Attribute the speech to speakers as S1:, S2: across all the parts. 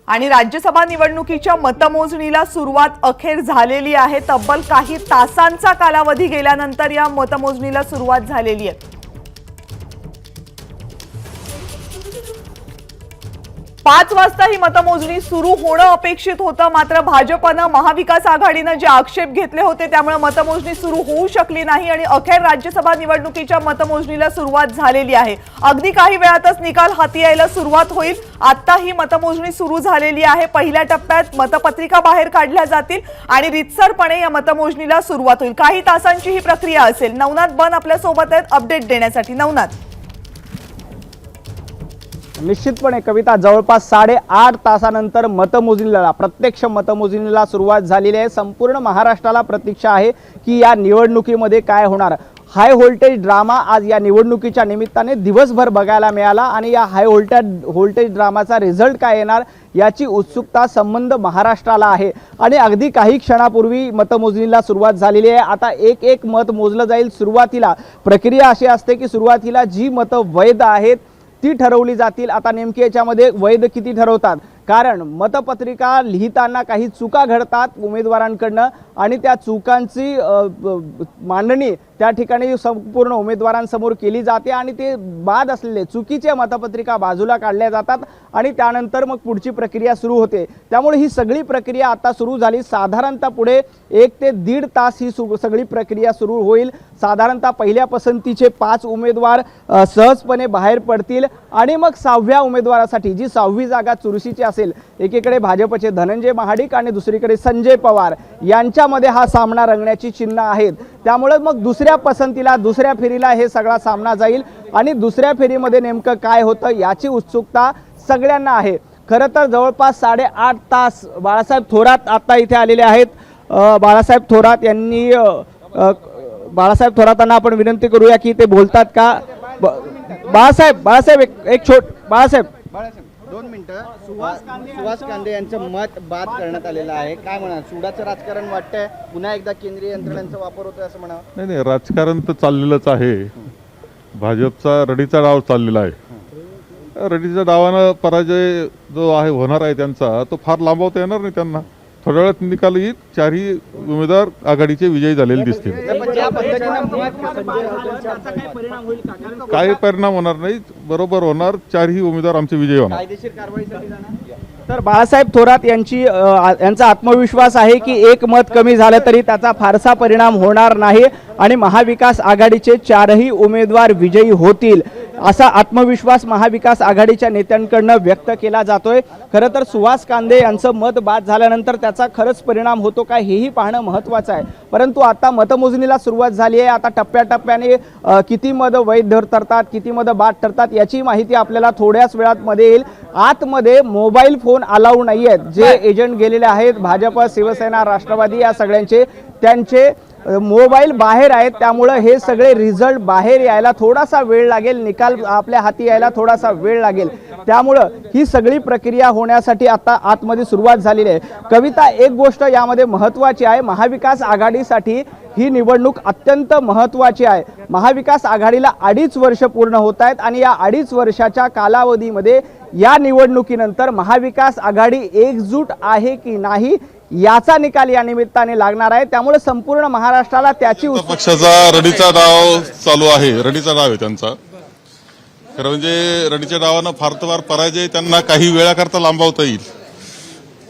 S1: आणि राज्यसभा निवडणुकीच्या मतमोजणीला सुरुवात अखेर झालेली आहे। तब्बल काही तासांचा कालावधी गेल्यानंतर या मतमोजणीला सुरुवात झालेली आहे। 5 वाजता ही मतमोजणी सुरू होणं अपेक्षित होतं, मात्र भाजपनं महाविकास आघाडीनं जे आक्षेप घेतले होते त्यामुळे मतमोजणी सुरू होऊ शकली नाही आणि अखेर राज्यसभा निवडणुकीच्या मतमोजणीला सुरुवात झालेली आहे। अगदी काही वेळातच निकाल हाती यायला सुरुवात होईल। आता ही मतमोजणी सुरू झालेली आहे। पहिल्या टप्प्यात मतपत्रिका बाहेर काढल्या जातील आणि रितसरपणे या मतमोजणीला सुरुवात होईल। काही तासांची ही प्रक्रिया असेल। नवनाथ बन आपल्या सोबत आहेत अपडेट देण्यासाठी। नवनाथ,
S2: निश्चितपणे कविता, जवळपास 8.5 तासानंतर मतमोजणीला प्रत्यक्ष मतमोजणीला सुरुवात झालेली आहे। संपूर्ण महाराष्ट्राला प्रतीक्षा आहे की या निवडणुकीमध्ये काय होणार। हाय व्होल्टेज ड्रामा आज या निवडणुकीच्या निमित्ताने दिवसभर बघायला मिळाला आणि या हाय व्होल्टेज ड्रामाचा रिझल्ट काय येणार याची उत्सुकता संबंध महाराष्ट्राला आहे। आणि अगदी काही क्षणापूर्वी मतमोजणीला सुरुवात झालेली आहे। आता एक मत मोजलं जाईल। सुरुवातीला प्रक्रिया अशी असते की सुरुवातीला जी मतं वैध आहेत ती ठरवली जातील। आता नेमकी याच्यामध्ये वैध किती ठरवतात, कारण मतपत्रिका लिहिताना काही चुका घडतात उमेदवारांकडनं आणि त्या चुकांची मांडणी त्या ठिकाणी संपूर्ण उमेदवारांसमोर केली जाते आणि ते बाद असलेले चुकीचे मतपत्रिका बाजूला काढल्या जातात आणि त्यानंतर मग पुढची प्रक्रिया सुरू होते। त्यामुळे ही सगळी प्रक्रिया आता सुरू झाली। साधारणतः पुढे 1 ते 1.5 तास ही सगळी प्रक्रिया सुरू होईल। साधारणतः पहिल्या पसंतीचे 5 उमेदवार सहजपणे बाहेर पडतील आणि मग 6व्या उमेदवारासाठी जी 6वी जागा चुरशीची असेल, एकीकडे भाजपचे धनंजय महाडिक आणि दुसरीकडे संजय पवार यांच्यामध्ये हा सामना रंगण्याची चिन्ह आहेत। त्यामुळे मग दुसऱ्या पसंतीला दुसऱ्या फेरीला हे सगळा सामना जाईल आणि दुसऱ्या फेरीमध्ये नेमकं काय होतं याची उत्सुकता सगळ्यांना आहे। खरं तर जवळपास 8.5 तास बाळासाहेब थोरात आता इथे आलेले आहेत। बाळासाहेब थोरातांना आपण विनंती करूया की ते बोलतात का। बाळासाहेब एक छोट बाळासाहेब
S3: 2 मिनिटं। सुहास कांदे यांचं मत बाद करण्यात आलेलं आहे, काय म्हणा? सुडाचं राजकारण वाटतंय, पुन्हा एकदा केंद्रीय यंत्रणांचा वापर होतोय असं म्हणावं?
S4: नाही, राजकारण तर चाललेलंच आहे। भाजपचा रडीचा डाव चाललेला आहे। रडीच्या डावानं पराजय जो आहे होणार आहे त्यांचा, तो फार लांबवता येणार नाही त्यांना। थोड्या वेळात निकाल येईल। 4ही उमेदवार आघाडीचे विजयी झालेले दिसतील। काही परिणाम होणार नाही, बरोबर होणार। 4ही उमेदवार आमचे विजयी होणार।
S3: कायदेशीर कारवाईसाठी जाणार?
S2: तर बाळासाहेब थोरात यांचा आत्मविश्वास आहे की 1 मत कमी झालं तरी त्याचा फारसा परिणाम होणार नाही आणि महाविकास आघाडीचे 4ही उमेदवार विजयी होतील असा आत्मविश्वास महाविकास आघाडीच्या नेत्यांकडून व्यक्त केला जातोय। खरं तर सुहास कांदे यांचं मत बाद झाल्यानंतर त्याचा खरंच परिणाम होतो का हेही पाहणं महत्त्वाचं आहे। परंतु आता मतमोजणीला सुरुवात झाली आहे। आता टप्प्याटप्प्याने किती मतं वैध ठरतात, किती मतं बाद ठरतात याची माहिती आपल्याला थोड्याच वेळात मध्ये येईल। आतमध्ये मोबाईल फोन अलाउ नाही आहेत। जे एजंट गेलेले आहेत भाजप, शिवसेना, राष्ट्रवादी या सगळ्यांचे, त्यांचे मोबाईल बाहेर आहेत। त्यामुळे हे सगळे रिझल्ट बाहेर यायला थोडासा वेळ लागेल, निकाल आपल्या हाती यायला थोडासा वेळ लागेल। त्यामुळे ही सगळी प्रक्रिया होण्यासाठी आता आतमध्ये सुरुवात झालेली आहे। कविता, एक गोष्ट यामध्ये महत्त्वाची आहे, महाविकास आघाडीसाठी ही निवडणूक अत्यंत महत्त्वाची आहे। महाविकास आघाडीला 2.5 वर्ष पूर्ण होत आहेत आणि या 2.5 वर्षाच्या कालावधीमध्ये या निवडणुकीनंतर महाविकास आघाडी एकजूट आहे की नाही याचा निकाल या निमित्ताने लागणार आहे। त्यामुळे संपूर्ण महाराष्ट्राला त्याची
S4: पक्षाचा रडीचा डाव चालू आहे। रडीचा डाव आहे त्यांचा। खरं म्हणजे रडीच्या डावानं फार तर फार पराजय त्यांना काही वेळाकरता लांबवता येईल,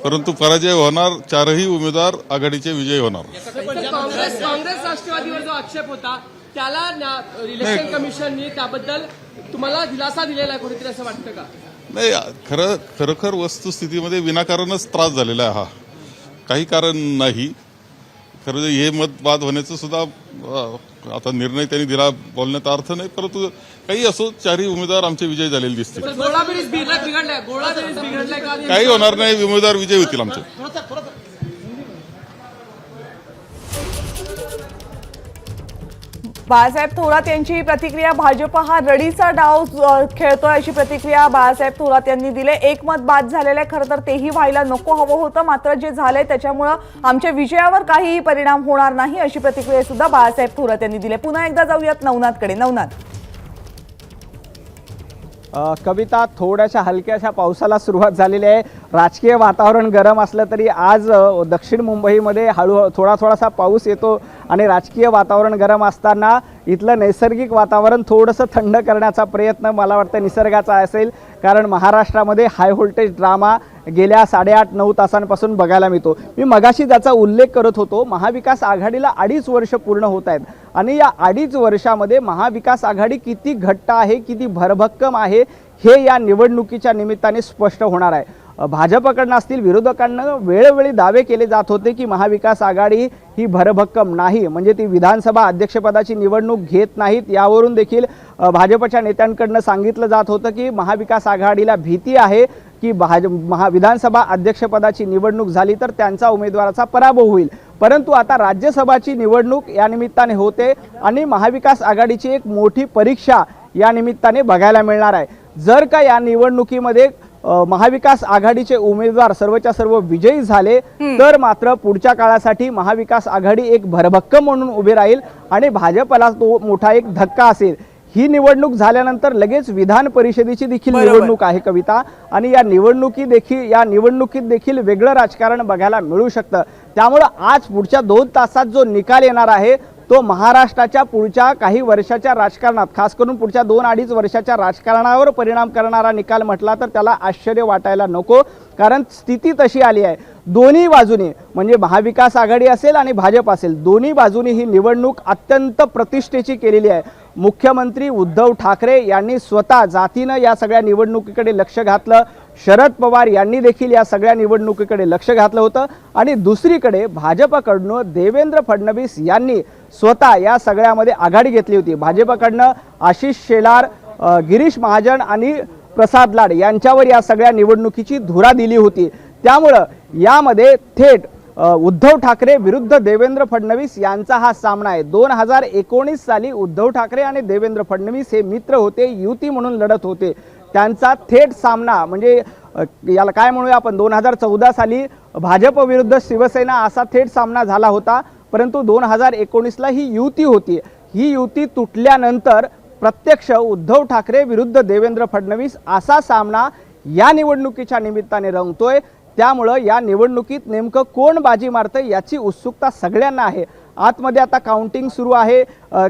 S4: परंतु पराजय होणार। 4ही उमेदवार आघाडीचे विजयी होणार।
S5: काँग्रेस राष्ट्रवादीवर जो आक्षेप होता त्याला इलेक्शन कमिशनने त्याबद्दल तुम्हाला दिलासा दिलेला आहे कुठेतरी असं वाटतं का?
S4: नाही, खरोखर वस्तुस्थितीमध्ये विनाकारणच त्रास झालेला आहे। हा काही कारण नाही। खरं हे मत बाद होण्याचं सुद्धा आता निर्णय त्यांनी दिला बोलण्याचा अर्थ नाही, परंतु काही असो 4ही उमेदवार आमचे विजयी झालेले दिसतील। काही होणार नाही, उमेदवार विजयी होतील आमचे।
S1: बाळासाहेब थोरात यांची प्रतिक्रिया, भाजप हा रडीचा डाव खेळतोय अशी प्रतिक्रिया बाळासाहेब थोरात यांनी दिली। 1 मत बाद झालेलं आहे। खरं तर तेही व्हायला नको हवं होतं, मात्र जे झालंय त्याच्यामुळे आमच्या विजयावर काहीही परिणाम होणार नाही अशी प्रतिक्रिया सुद्धा बाळासाहेब थोरात यांनी दिली। पुन्हा एकदा जाऊयात नवनाथकडे। नवनाथ,
S2: कविता, थोड्याशा हलक्याशा पावसाला सुरुवात झालेली आहे. राजकीय वातावरण गरम असलं तरी आज दक्षिण मुंबईमध्ये थोडासा पाऊस येतो आणि राजकीय वातावरण गरम असताना इथलं नैसर्गिक वातावरण थोडंसं थंड करण्याचा प्रयत्न मला वाटतं निसर्गाचा असेल. कारण महाराष्ट्रामध्ये हाय व्होल्टेज ड्रामा गेल्या 8.5-9 तासांपासून बघायला मिळतो. मी मगाशी त्याचा उल्लेख करत होतो. महाविकास आघाडीला 2.5 वर्ष पूर्ण होत आहेत आणि या 2.5 वर्षामध्ये महाविकास आघाडी किती घट्ट आहे, किती भरभक्कम आहे हे या निवडणुकीच्या निमित्ताने स्पष्ट होणार आहे. भाजपकडनं असतील, विरोधकांना वेळोवेळी दावे केले जात होते की महाविकास आघाडी ही भरभक्कम नाही, म्हणजे ती विधानसभा अध्यक्षपदाची निवडणूक घेत नाहीत. यावरून देखील भाजपच्या नेत्यांकडनं सांगितलं जात होतं की महाविकास आघाडीला भीती आहे की विधानसभा अध्यक्षपदाची निवडणूक झाली तर त्यांचा उमेदवाराचा पराभव होईल. परंतु आता राज्यसभाची निवडणूक या निमित्ताने होते आणि महाविकास आघाडीची एक मोठी परीक्षा या निमित्ताने बघायला मिळणार आहे. जर का या निवडणुकीमध्ये महाविकास आघाडीचे उमेदवार सर्वच्या सर्व विजयी झाले तर मात्र पुढच्या काळासाठी महाविकास आघाडी एक भरभक्कम म्हणून उभी राहील आणि भाजपला तो मोठा एक धक्का असेल. ही निवडणूक झाल्यानंतर लगेच विधान परिषदेची देखील निवडणूक आहे कविता, आणि या निवडणुकीत देखील वेगळं राजकारण बघायला मिळू शकतं. त्यामुळं आज पुढच्या 2 तासात जो निकाल येणार आहे तो महाराष्ट्राच्या पुढच्या काही वर्षाच्या राजकारणात, खास करून पुढच्या 2-2.5 वर्षाच्या राजकारणावर परिणाम करणारा निकाल म्हटला तर त्याला आश्चर्य वाटायला नको. कारण स्थिती तशी आली आहे, दोन्ही बाजूने म्हणजे महाविकास आघाडी असेल आणि भाजप असेल, दोन्ही बाजूनी ही निवडणूक अत्यंत प्रतिष्ठेची केलेली आहे. मुख्यमंत्री उद्धव ठाकरे यांनी स्वतः जातीनं या सगळ्या निवडणुकीकडे लक्ष घातलं. शरद पवार यांनी देखील या सगळ्या निवडणुकीकडे लक्ष घातलं होतं आणि दुसरीकडे भाजपकडनं देवेंद्र फडणवीस यांनी स्वतः या सगळ्यामध्ये आघाडी घेतली होती. भाजपकडनं आशिष शेलार, गिरीश महाजन आणि प्रसाद लाड यांच्यावर या सगळ्या निवडणुकीची धुरा दिली होती. त्यामुळं यामध्ये थेट उद्धव ठाकरे विरुद्ध देवेंद्र फडणवीस यांचा हा सामना आहे. 2019 साली उद्धव ठाकरे आणि देवेंद्र फडणवीस हे मित्र होते, युती म्हणून लढत होते. त्यांचा थेट सामना म्हणजे याला काय म्हणूया आपण, 2014 साली भाजप विरुद्ध शिवसेना असा थेट सामना झाला होता. परंतु 2019ला ही युती होती. ही युती तुटल्यानंतर प्रत्यक्ष उद्धव ठाकरे विरुद्ध देवेंद्र फडणवीस असा सामना या निवडणुकीच्या निमित्ताने रंगतोय. त्यामुळं या निवडणुकीत नेमकं कोण बाजी मारतं याची उत्सुकता सगळ्यांना आहे. आतमध्ये आता काउंटिंग सुरू आहे.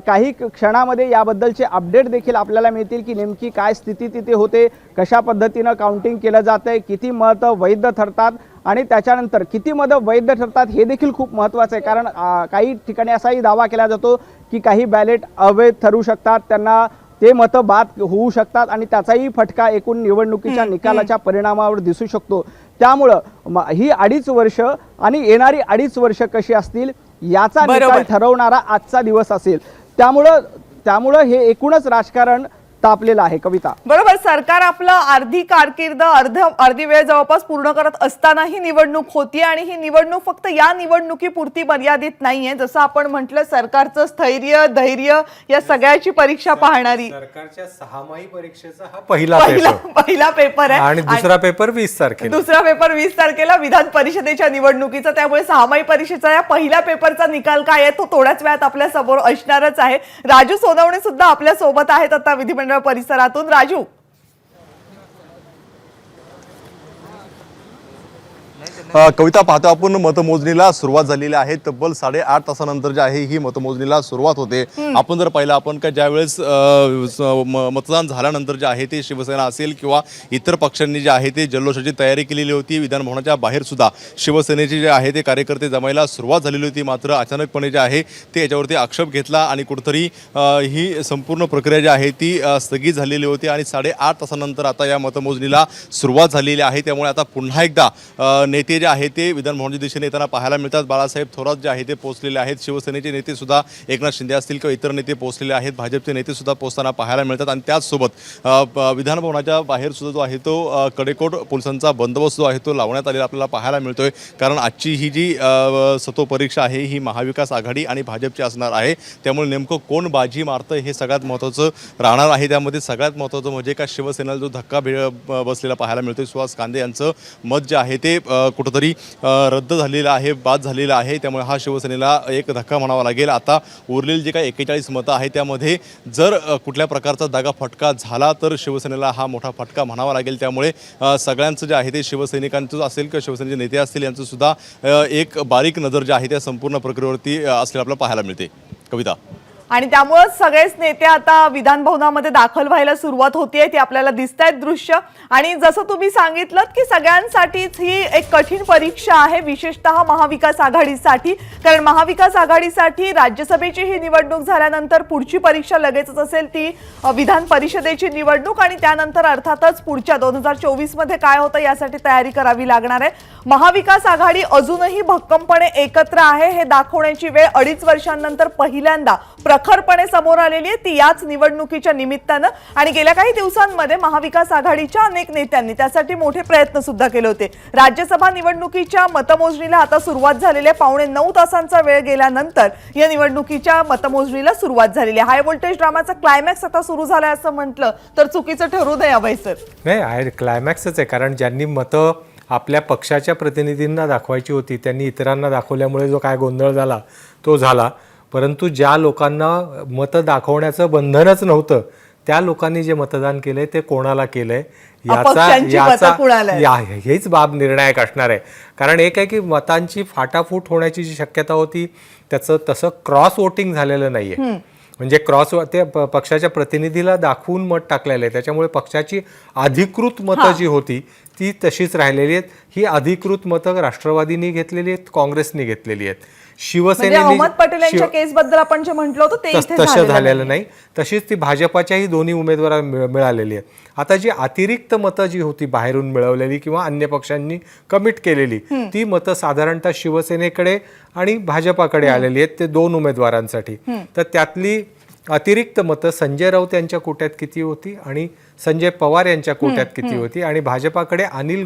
S2: काही क्षणामध्ये याबद्दलचे अपडेट देखील आपल्याला मिळतील की नेमकी काय स्थिती तिथे होते, कशा पद्धतीनं काउंटिंग केलं जातंय, किती मतं वैध ठरतात आणि त्याच्यानंतर किती मतं वैध ठरतात हे देखील खूप महत्त्वाचं आहे. कारण काही ठिकाणी असाही दावा केला जातो की काही बॅलेट अवैध ठरू शकतात, त्यांना ते मतं बाद होऊ शकतात आणि त्याचाही फटका एकूण निवडणुकीच्या निकालाच्या परिणामावर दिसू शकतो. त्यामुळं ही 2.5 वर्ष आणि येणारी 2.5 वर्ष कशी असतील याचा निकाल ठरवणारा आजचा दिवस असेल. त्यामुळं हे एकूणच राजकारण तापलेलं आहे कविता.
S1: बरोबर. सरकार आपलं अर्धी कारकीर्द अर्धी वेळ जवळपास पूर्ण करत असताना ही निवडणूक होती आणि ही निवडणूक फक्त या निवडणुकीपुरती मर्यादित नाहीये. जसं आपण म्हटलं, सरकारचं स्थैर्य, धैर्य या सगळ्याची परीक्षा पाहणारी
S6: सरकारच्या 6माही परीक्षेचा हा पहिला
S1: पेपर आहे
S6: आणि दुसरा पेपर 20
S1: तारखेला विधान परिषदेच्या निवडणुकीचा. त्यामुळे 6माही परीक्षेचा या पहिल्या पेपरचा निकाल काय आहे तो थोड्याच वेळात आपल्या समोर असणारच आहे. राजू सोनवणे सुद्धा आपल्या सोबत आहेत आता विधिमंडळ परिसरातून. राजू,
S7: कविता, पाहतो आपण मतमोजणीला सुरुवात झालेली आहे. तब्बल 8.5 तासानंतर जे आहे ही मतमोजणीला सुरुवात होते. आपण जर पाहिलं आपण का ज्यावेळेस मतदान झाल्यानंतर जे आहे ते शिवसेना असेल किंवा इतर पक्षांनी जे आहे ते जल्लोषाची तयारी केलेली होती. विधानभवनाच्या बाहेर सुद्धा शिवसेनेचे जे आहे ते कार्यकर्ते जमायला सुरुवात झालेली होती. मात्र अचानकपणे जे आहे ते याच्यावरती आक्षेप घेतला आणि कुठेतरी ही संपूर्ण प्रक्रिया जी आहे ती स्थगित झालेली होती आणि 8.5 तासानंतर आता या मतमोजणीला सुरुवात झालेली आहे. त्यामुळे आता पुन्हा एकदा नेते जे आहे ते विधानभवनाच्या दिशेने येताना पाहायला मिळतात. बाळासाहेब थोरात जे आहे ते पोहोचलेले आहेत. शिवसेनेचे नेते सुद्धा एकनाथ शिंदे असतील किंवा इतर नेते पोहोचलेले आहेत. भाजपचे नेते सुद्धा पोहोचताना पाहायला मिळतात आणि त्याचसोबत विधानभवनाच्या बाहेर सुद्धा जो आहे तो कडेकोट पोलिसांचा बंदोबस्त जो आहे तो लावण्यात आलेला आपल्याला पाहायला मिळतोय. कारण आजची ही जी सतो परीक्षा आहे ही महाविकास आघाडी आणि भाजपची असणार आहे. त्यामुळे नेमकं कोण बाजी मारतं हे सगळ्यात महत्त्वाचं राहणार आहे. त्यामध्ये सगळ्यात महत्त्वाचं म्हणजे का शिवसेनेला जो धक्का बसलेला पाहायला मिळतोय, सुहास कांदे यांचं मत जे आहे ते कुठंतरी रद्द झालेला आहे, बाद झालेला आहे. त्यामुळे हा शिवसेनेला एक धक्का म्हणावा लागेल. आता उरलेली जे काही 41 मतं आहे त्यामध्ये जर कुठल्या प्रकारचा दागाफटका झाला तर शिवसेनेला हा मोठा फटका म्हणावा लागेल. त्यामुळे सगळ्यांचं जे आहे ते शिवसैनिकांचं असेल किंवा शिवसेनेचे नेते असतील यांचं सुद्धा एक बारीक नजर जी आहे त्या संपूर्ण प्रक्रियेवरती असलेलं आपल्याला पाहायला मिळते. कविता.
S1: आणि त्यामुळे सगळेच नेते आता विधान भवनामध्ये दाखल व्हायला सुरुवात होतीये, ती आपल्याला दिसतायत दृश्य. आणि जसं तुम्ही सांगितलं की सगळ्यांसाठीच ही एक कठीण परीक्षा आहे, विशेषतः महाविकास आघाडीसाठी. कारण महाविकास आघाडीसाठी राज्यसभेची ही निवडणूक झाल्यानंतर पुढची परीक्षा लगेचच असेल ती विधान परिषदेची निवडणूक, आणि त्यानंतर अर्थातच पुढच्या 2024 मध्ये काय होतं यासाठी तयारी करावी लागणार आहे. महाविकास आघाडी अजूनही भक्कमपणे एकत्र आहे हे दाखवण्याची वेळ 2.5 वर्षांनंतर पहिल्यांदा प्रखरपणे समोर आलेली आहे, ती याच निवडणुकीच्या निमित्तानं. आणि गेल्या काही दिवसांमध्ये महाविकास आघाडीच्या अनेक नेत्यांनी त्यासाठी मोठे प्रयत्न सुद्धा केले होते. राज्यसभा निवडणुकीच्या मतमोजणीला आता सुरुवात झालेली आहे. 8.25 तासांचा वेळ गेल्यानंतर या निवडणुकीच्या मतमोजणीला सुरुवात झालेली आहे. हाय व्होल्टेज ड्रामाचा क्लायमॅक्स आता सुरू झालाय असं म्हटलं तर चुकीचं ठरू नये अभय सर.
S6: नाही, क्लायमॅक्सच आहे. कारण ज्यांनी मतं आपल्या पक्षाच्या प्रतिनिधींना दाखवायची होती त्यांनी इतरांना दाखवल्यामुळे जो काय गोंधळ झाला तो झाला. परंतु ज्या लोकांना मतं दाखवण्याचं बंधनच नव्हतं त्या लोकांनी जे मतदान केलंय ते कोणाला केलंय हेच बाब निर्णायक असणार आहे. कारण एक आहे की मतांची फाटाफूट होण्याची जी शक्यता होती त्याचं तसं क्रॉस वोटिंग झालेलं नाहीये. म्हणजे ते पक्षाच्या प्रतिनिधीला दाखवून मत टाकलेलं आहे. त्याच्यामुळे पक्षाची अधिकृत मतं जी होती ती तशीच राहिलेली आहेत. ही अधिकृत मतं राष्ट्रवादीनी घेतलेली आहेत, काँग्रेसनी घेतलेली आहेत. शिवसेनेने
S1: अहमद पटेल यांच्या केसबद्दल आपण जे म्हटलं होतं ते इथे
S6: तसं झालेलं नाही. तशीच ती भाजपाच्याही दोन्ही उमेदवारांना मिळालेली आहेत. आता जी अतिरिक्त मतं जी होती बाहेरून मिळवलेली किंवा अन्य पक्षांनी कमिट केलेली ती मतं साधारणतः शिवसेनेकडे आणि भाजपाकडे आलेली आहेत ते 2 उमेदवारांसाठी. तर त्यातली अतिरिक्त मतं संजय राऊत यांच्या कोट्यात किती होती आणि संजय पवार यांच्या कोट्यात किती होती आणि भाजपाकडे अनिल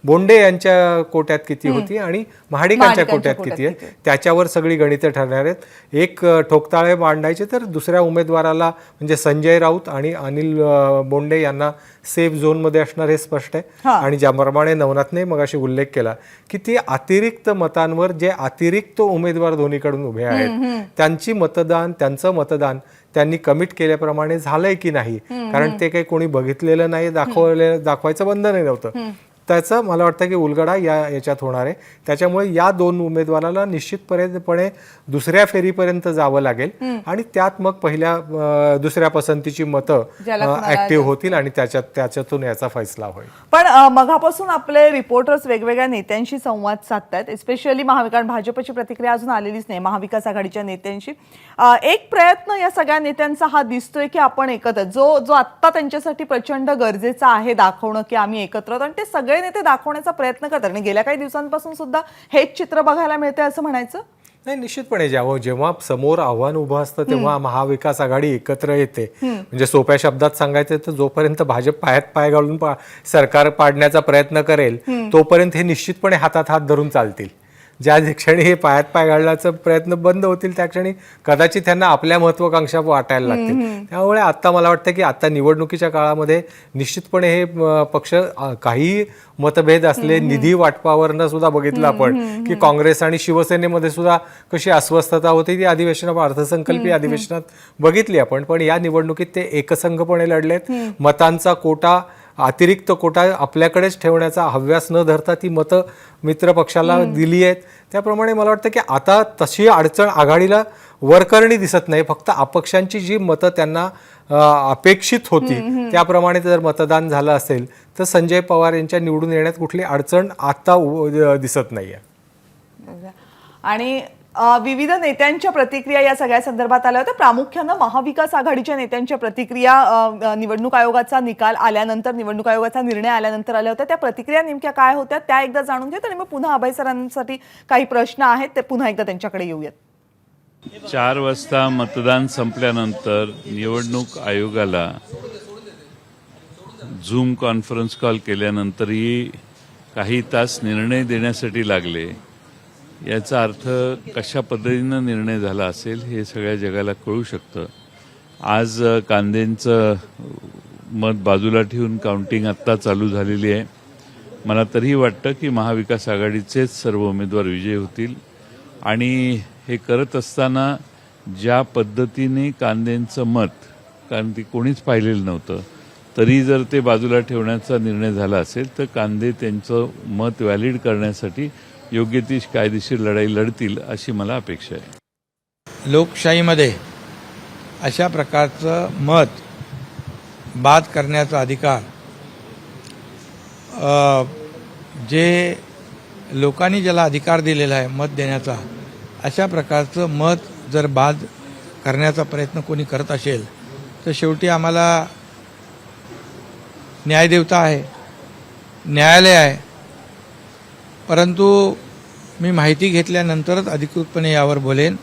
S6: बोंडे यांच्या कोट्यात किती होती आणि महाडिकांच्या कोट्यात किती आहे त्याच्यावर सगळी गणितं ठरणार आहेत. एक ठोकताळे मांडायचे तर दुसऱ्या उमेदवाराला म्हणजे संजय राऊत आणि अनिल बोंडे यांना सेफ झोनमध्ये असणार हे स्पष्ट आहे. आणि ज्याप्रमाणे नवनाथने मगाशी उल्लेख केला की ती अतिरिक्त मतांवर जे अतिरिक्त उमेदवार दोन्हीकडून उभे आहेत त्यांचं मतदान त्यांनी कमिट केल्याप्रमाणे झालंय की नाही. कारण ते काही कोणी बघितलेलं नाही, दाखवायचं बंधनही नव्हतं. त्याचा मला वाटतं की उलगडा याच्यात होणार आहे. त्याच्यामुळे या 2 उमेदवाराला निश्चितपणे दुसऱ्या फेरीपर्यंत जावं लागेल आणि त्यात मग दुसऱ्या पसंतीची मतं ऍक्टिव्ह होतील आणि त्याच्यातून याचा फैसला होईल.
S1: पण मगापासून आपले रिपोर्टर्स वेगवेगळ्या नेत्यांशी संवाद साधतायत, स्पेशली कारण भाजपची प्रतिक्रिया अजून आलेलीच नाही महाविकास आघाडीच्या नेत्यांशी. एक प्रयत्न या सगळ्या नेत्यांचा हा दिसतोय की आपण एकत्र जो आत्ता त्यांच्यासाठी प्रचंड गरजेचा आहे दाखवणं की आम्ही एकत्र आहोत, आणि ते सगळे नेते दाखवण्याचा प्रयत्न करतात. आणि गेल्या काही दिवसांपासून सुद्धा हेच चित्र बघायला मिळते असं म्हणायचं.
S6: नाही, निश्चितपणे जेव्हा समोर आव्हान उभं असतं तेव्हा महाविकास आघाडी एकत्र येते. म्हणजे सोप्या शब्दात सांगायचं तर जोपर्यंत भाजप पायात पाय घालून सरकार पाडण्याचा प्रयत्न करेल तोपर्यंत हे निश्चितपणे हातात हात धरून चालतील. ज्या क्षणी हे पायात पाय घालण्याचा प्रयत्न बंद होतील त्या क्षणी कदाचित त्यांना आपल्या महत्वाकांक्षा वाटायला लागतील. त्यामुळे आता मला वाटतं की आता निवडणुकीच्या काळामध्ये निश्चितपणे हे पक्ष काही मतभेद असले निधी वाटपावरनं सुद्धा बघितलं आपण की काँग्रेस आणि शिवसेनेमध्ये सुद्धा कशी अस्वस्थता होती ती अर्थसंकल्पीय अधिवेशनात बघितली आपण. पण या निवडणुकीत ते एकसंघपणे लढलेत. मतांचा कोटा अतिरिक्त कोटा आपल्याकडेच ठेवण्याचा हव्यास न धरता ती मतं मित्र पक्षाला दिली आहेत. त्याप्रमाणे मला वाटतं की आता तशी अडचण आघाडीला वरकरणी दिसत नाही. फक्त अपक्षांची जी मतं त्यांना अपेक्षित होती त्याप्रमाणे जर मतदान झालं असेल तर संजय पवार यांच्या निवडून येण्यात कुठली अडचण आता दिसत नाहीये.
S1: आणि विविध नेत्यांच्या प्रतिक्रिया या सगळ्या संदर्भात आल्या होत्या. प्रामुख्यानं महाविकास आघाडीच्या नेत्यांच्या प्रतिक्रिया निवडणूक आयोगाचा निकाल आल्यानंतर, निवडणूक आयोगाचा निर्णय आल्यानंतर आल्या होत्या. त्या प्रतिक्रिया नेमक्या काय होत्या त्या एकदा जाणून घेत आणि मग पुन्हा अभय सरांसाठी काही प्रश्न आहेत ते पुन्हा एकदा त्यांच्याकडे येऊयात.
S8: 4 वाजता मतदान संपल्यानंतर निवडणूक आयोगाला झूम कॉन्फरन्स कॉल केल्यानंतरही काही तास निर्णय देण्यासाठी लागले. याचा अर्थ कशा पद्धतीनं निर्णय झाला असेल हे सगळ्या जगाला कळू शकतं. आज कांदेंचं मत बाजूला ठेवून काउंटिंग आत्ता चालू झालेली आहे. मला तरीही वाटतं की महाविकास आघाडीचेच सर्व उमेदवार विजयी होतील आणि हे करत असताना ज्या पद्धतीने कांदेंचं मत, कारण ती कोणीच पाहिलेलं नव्हतं, तरी जर ते बाजूला ठेवण्याचा निर्णय झाला असेल तर कांदे त्यांचं मत व्हॅलिड करण्यासाठी योग्य ती कायदेशीर लढाई लढतील अशी मला अपेक्षा आहे.
S9: लोकशाहीमध्ये अशा प्रकारचं मत बाद करण्याचा अधिकार जे लोकांनी ज्याला अधिकार दिलेला आहे मत देण्याचा, अशा प्रकारचं मत जर बाद करण्याचा प्रयत्न कोणी करत असेल तर शेवटी आम्हाला न्यायदेवता आहे, न्यायालय आहे. परंतु मी माहिती घेतल्यानंतरच अधिकृतपणे यावर बोलेन.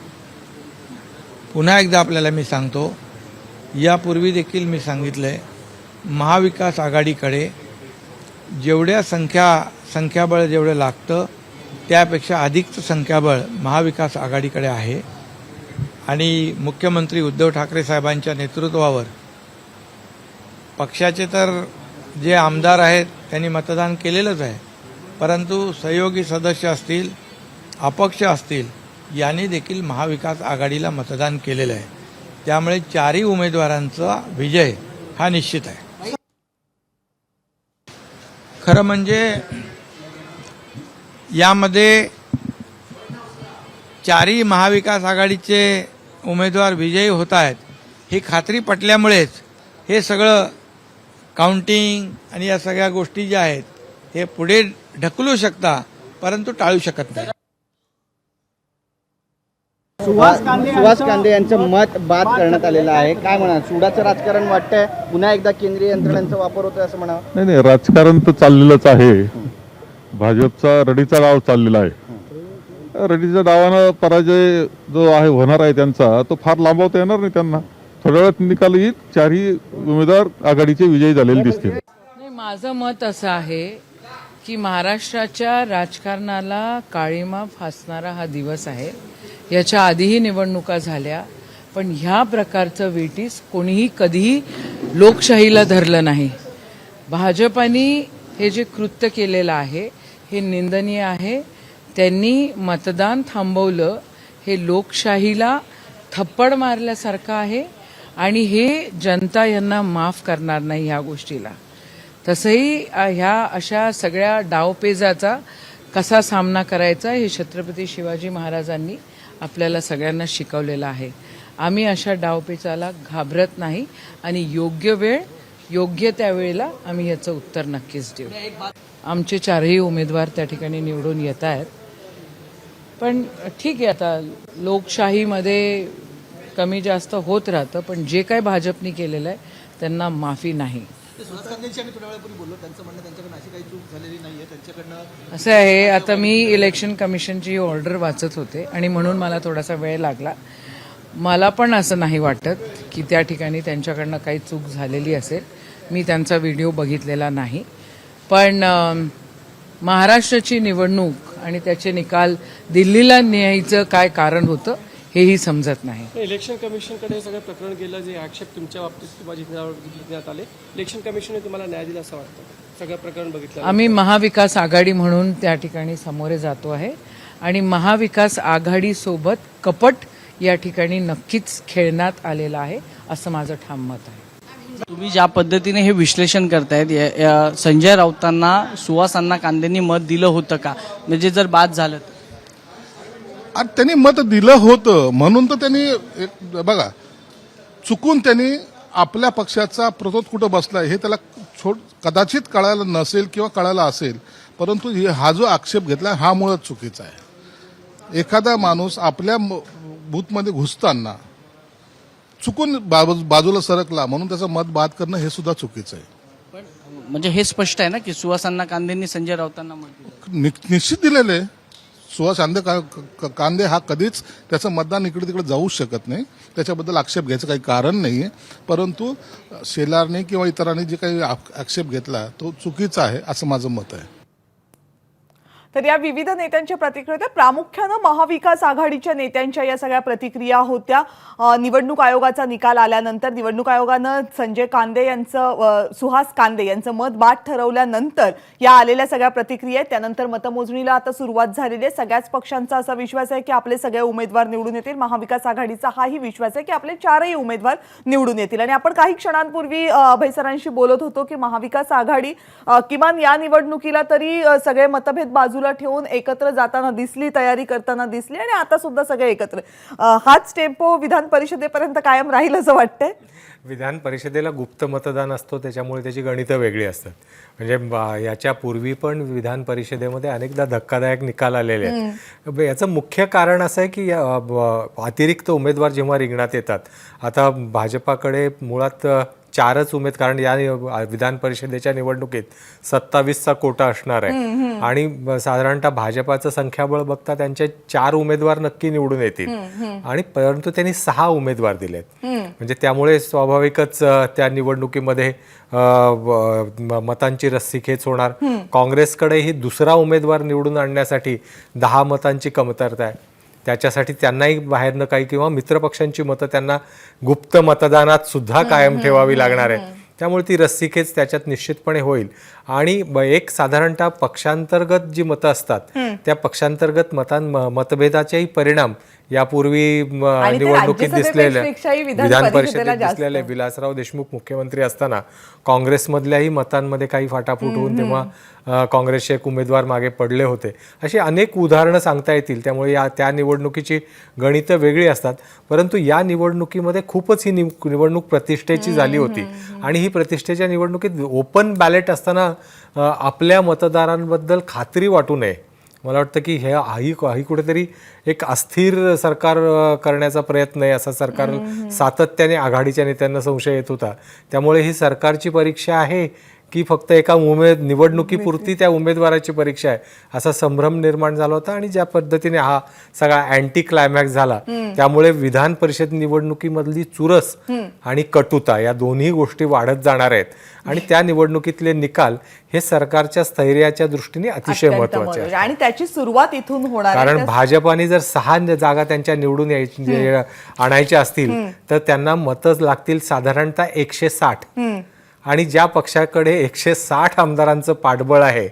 S9: पुन्हा एकदा आपल्याला मी सांगतो, यापूर्वी देखील मी सांगितलंय, महाविकास आघाडीकडे जेवढ्या संख्याबळ जेवढं लागतं त्यापेक्षा अधिकचं संख्याबळ महाविकास आघाडीकडे आहे. आणि मुख्यमंत्री उद्धव ठाकरे साहेबांच्या नेतृत्वावर पक्षाचे तर जे आमदार आहेत त्यांनी मतदान केलेलंच आहे, परंतु सहयोगी सदस्य असतील, अपक्ष असतील, यांनी देखील महाविकास आघाडीला मतदान केलेलं आहे. त्यामुळे चारही उमेदवारांचा विजय हा निश्चित आहे. खरं म्हणजे यामध्ये चारही महाविकास आघाडीचे उमेदवार विजयी होत आहेत ही खात्री पटल्यामुळेच हे सगळं काउंटिंग आणि या सगळ्या गोष्टी ज्या आहेत हे पुढे ढकलू शकता, परंतु टाळू शकत नाही.
S3: सुहास कांदे यांचं मत बाद करण्यात आलेलं आहे. काय म्हणाल, सुडाचं राजकारण वाटतंय, पुन्हा एकदा केंद्रीय यंत्रणांचा वापर होतोय असं म्हणावं?
S4: नाही, राजकारण तर चाललेलंच आहे. भाजपचा रडीचा डाव चाललेला आहे. रडीच्या डावानं पराजय जो आहे होणार आहे त्यांचा, तो फार लांबवता येणार नाही त्यांना. थोड्या वेळात निकाल येईल, चारही उमेदवार आघाडीचे विजयी झालेले दिसतील.
S10: नाही, माझं मत असं आहे की महाराष्ट्राच्या राजकारणाला काळीमा फासणारा हा दिवस आहे. याच्या आधीही निवडणुका झाल्या, पण ह्या प्रकारचं वेटीस कोणीही कधीही लोकशाहीला धरलं नाही. भाजपाने हे जे कृत्य केलेलं आहे हे निंदनीय आहे. त्यांनी मतदान थांबवलं हे लोकशाहीला थप्पड मारल्यासारखं आहे आणि हे जनता यांना माफ करणार नाही ह्या गोष्टीला. तसंही ह्या अशा सगळ्या डावपेचाचा कसा सामना करायचा हे छत्रपती शिवाजी महाराजांनी आपल्याला सगळ्यांना शिकवलेलं आहे. आम्ही अशा डावपेचाला घाबरत नाही आणि योग्य वेळ योग्य त्या वेळेला आम्ही याचं उत्तर नक्कीच देऊ. आमचे चारही उमेदवार त्या ठिकाणी निवडून येत आहेत. पण ठीक आहे, आता लोकशाहीमध्ये कमी जास्त होत राहतं, पण जे काय भाजपनी केलेलं आहे त्यांना माफी नाही. असं आहे, आता मी इलेक्शन कमिशनची ऑर्डर वाचत होते आणि म्हणून मला थोडासा वेळ लागला. मला पण असं नाही वाटत की त्या ठिकाणी त्यांच्याकडनं काही चूक झालेली असेल. मी त्यांचा व्हिडिओ बघितलेला नाही, पण महाराष्ट्राची निवडणूक आणि त्याचे निकाल दिल्लीला न्यायचं काय कारण होतं हेही समजत नाही.
S5: इलेक्शन कमिशनकडे हे सगळं प्रकरण गेलं, जे आक्षेप तुमच्या बाबतीत तुम्हाला जिंकण्यात आले, इलेक्शन कमिशनने तुम्हाला न्याय दिला असं वाटतं? सगळं प्रकरण बघितलं
S10: आम्ही महाविकास आघाडी म्हणून त्या ठिकाणी समोरे जातो आहे आणि महाविकास आघाडीसोबत कपट या ठिकाणी नक्कीच खेळण्यात आलेला आहे असं माझं ठाम मत आहे.
S11: तुम्ही ज्या पद्धतीने हे विश्लेषण करतायत, संजय राऊतांना सुहासांना कांदेंनी मत दिलं होतं का, म्हणजे जर बाद झालं तर?
S12: आणि त्यांनी मत दिलं होतं म्हणून तर त्यांनी बघा, चुकून त्यांनी आपल्या पक्षाचा प्रतोद कुठं बसलाय हे त्याला कदाचित कळायला नसेल किंवा कळायला असेल, परंतु हा जो आक्षेप घेतला हा मुळात चुकीचा आहे. एखादा माणूस आपल्या बूथमध्ये घुसताना चुकून बाजूला सरकला म्हणून त्याचं मत बाद करणं हे सुद्धा चुकीचं आहे.
S11: म्हणजे हे स्पष्ट आहे ना की सुहासांना कांदेंनी संजय राऊतांना मत दिलं?
S12: निश्चित दिलेलं आहे. सुहास कांदे हा कधीच त्याचं मतदान इकडे तिकडे जाऊ शकत नाही, त्याच्याबद्दल आक्षेप घ्यायचं काही कारण नाही आहे. परंतु शेलारने किंवा इतरांनी जे काही आक्षेप घेतला तो चुकीचा आहे असं माझं मत आहे.
S1: तर या विविध नेत्यांच्या प्रतिक्रिया होत्या. प्रामुख्यानं महाविकास आघाडीच्या नेत्यांच्या या सगळ्या प्रतिक्रिया होत्या. निवडणूक आयोगाचा निकाल आल्यानंतर निवडणूक आयोगानं संजय कांदे यांचं सुहास कांदे यांचं मत बाद ठरवल्यानंतर या आलेल्या सगळ्या प्रतिक्रिया आहेत. त्यानंतर मतमोजणीला आता सुरुवात झालेली आहे. सगळ्याच पक्षांचा असा विश्वास आहे की आपले सगळे उमेदवार निवडून येतील. महाविकास आघाडीचा हाही विश्वास आहे की आपले 4ही उमेदवार निवडून येतील. आणि आपण काही क्षणांपूर्वी अभय सरांशी बोलत होतो की महाविकास आघाडी किमान या निवडणुकीला तरी सगळे मतभेद बाजूला ठेवून एकत्र जाताना दिसली, तयारी करताना दिसली आणि आता सुद्धा सगळे एकत्र. हाच टेम्पो विधान परिषदेपर्यंत कायम राहील असं वाटतंय.
S6: विधान परिषदेला गुप्त मतदान असतो, त्याच्यामुळे त्याची गणितं वेगळी असतात. म्हणजे याच्या पूर्वी पण विधान परिषदेमध्ये अनेकदा धक्कादायक निकाल आलेले आहेत. याचं मुख्य कारण असं आहे की अतिरिक्त उमेदवार जेव्हा रिंगणात येतात, आता भाजपाकडे मुळात 4च उमेदवार, कारण या विधान परिषदेच्या निवडणुकीत 27चा कोटा असणार आहे आणि साधारणतः भाजपाचं संख्याबळ बघता त्यांचे 4 उमेदवार नक्की निवडून येतील आणि परंतु त्यांनी 6 उमेदवार दिलेत. म्हणजे त्यामुळे स्वाभाविकच त्या निवडणुकीमध्ये मतांची रस्सीखेच होणार. काँग्रेसकडेही दुसरा उमेदवार निवडून आणण्यासाठी 10 मतांची कमतरता आहे. त्याच्यासाठी त्यांनाही बाहेरनं काही किंवा मित्रपक्षांची मतं त्यांना गुप्त मतदानात सुद्धा कायम ठेवावी लागणार आहे. त्यामुळे ती रस्सीखेच त्याच्यात निश्चितपणे होईल. आणि एक साधारणतः पक्षांतर्गत जी मतं असतात त्या पक्षांतर्गत मतभेदाचेही परिणाम यापूर्वी निवडणुकीत दिसलेले, विधान परिषदेत दिसलेले. विलासराव देशमुख मुख्यमंत्री असताना काँग्रेसमधल्याही मतांमध्ये काही फाटाफूट होऊन तेव्हा काँग्रेसचे एक उमेदवार मागे पडले होते. अशी अनेक उदाहरणं सांगता येतील. त्यामुळे त्या निवडणुकीची गणितं वेगळी असतात. परंतु या निवडणुकीमध्ये खूपच ही निवडणूक प्रतिष्ठेची झाली होती आणि ही प्रतिष्ठेच्या निवडणुकीत ओपन बॅलेट असताना आपल्या मतदारांबद्दल खात्री वाटू नये. मला वाटतं की ही कुठेतरी एक अस्थिर सरकार करण्याचा प्रयत्न आहे, असा सरकार सातत्याने आघाडीच्या नेत्यांना संशय येत होता. त्यामुळे ही सरकारची परीक्षा आहे की फक्त एका निवडणुकीपुरती त्या उमेदवाराची परीक्षा आहे, असा संभ्रम निर्माण झाला होता. आणि ज्या पद्धतीने हा सगळा अँटी क्लायमॅक्स झाला त्यामुळे विधान परिषद निवडणुकीमधली चुरस आणि कटुता या दोन्ही गोष्टी वाढत जाणार आहेत. आणि त्या निवडणुकीतले निकाल हे सरकारच्या स्थैर्याच्या दृष्टीने अतिशय महत्त्वाचे आहेत.
S1: आणि त्याची सुरुवात इथून होणार आहे.
S6: कारण भाजपाने जर 6 जागा त्यांच्या निवडून आणायच्या असतील तर त्यांना मतच लागतील साधारणतः 160. आणि ज्या पक्षाकडे 160 आमदारांचं पाठबळ आहे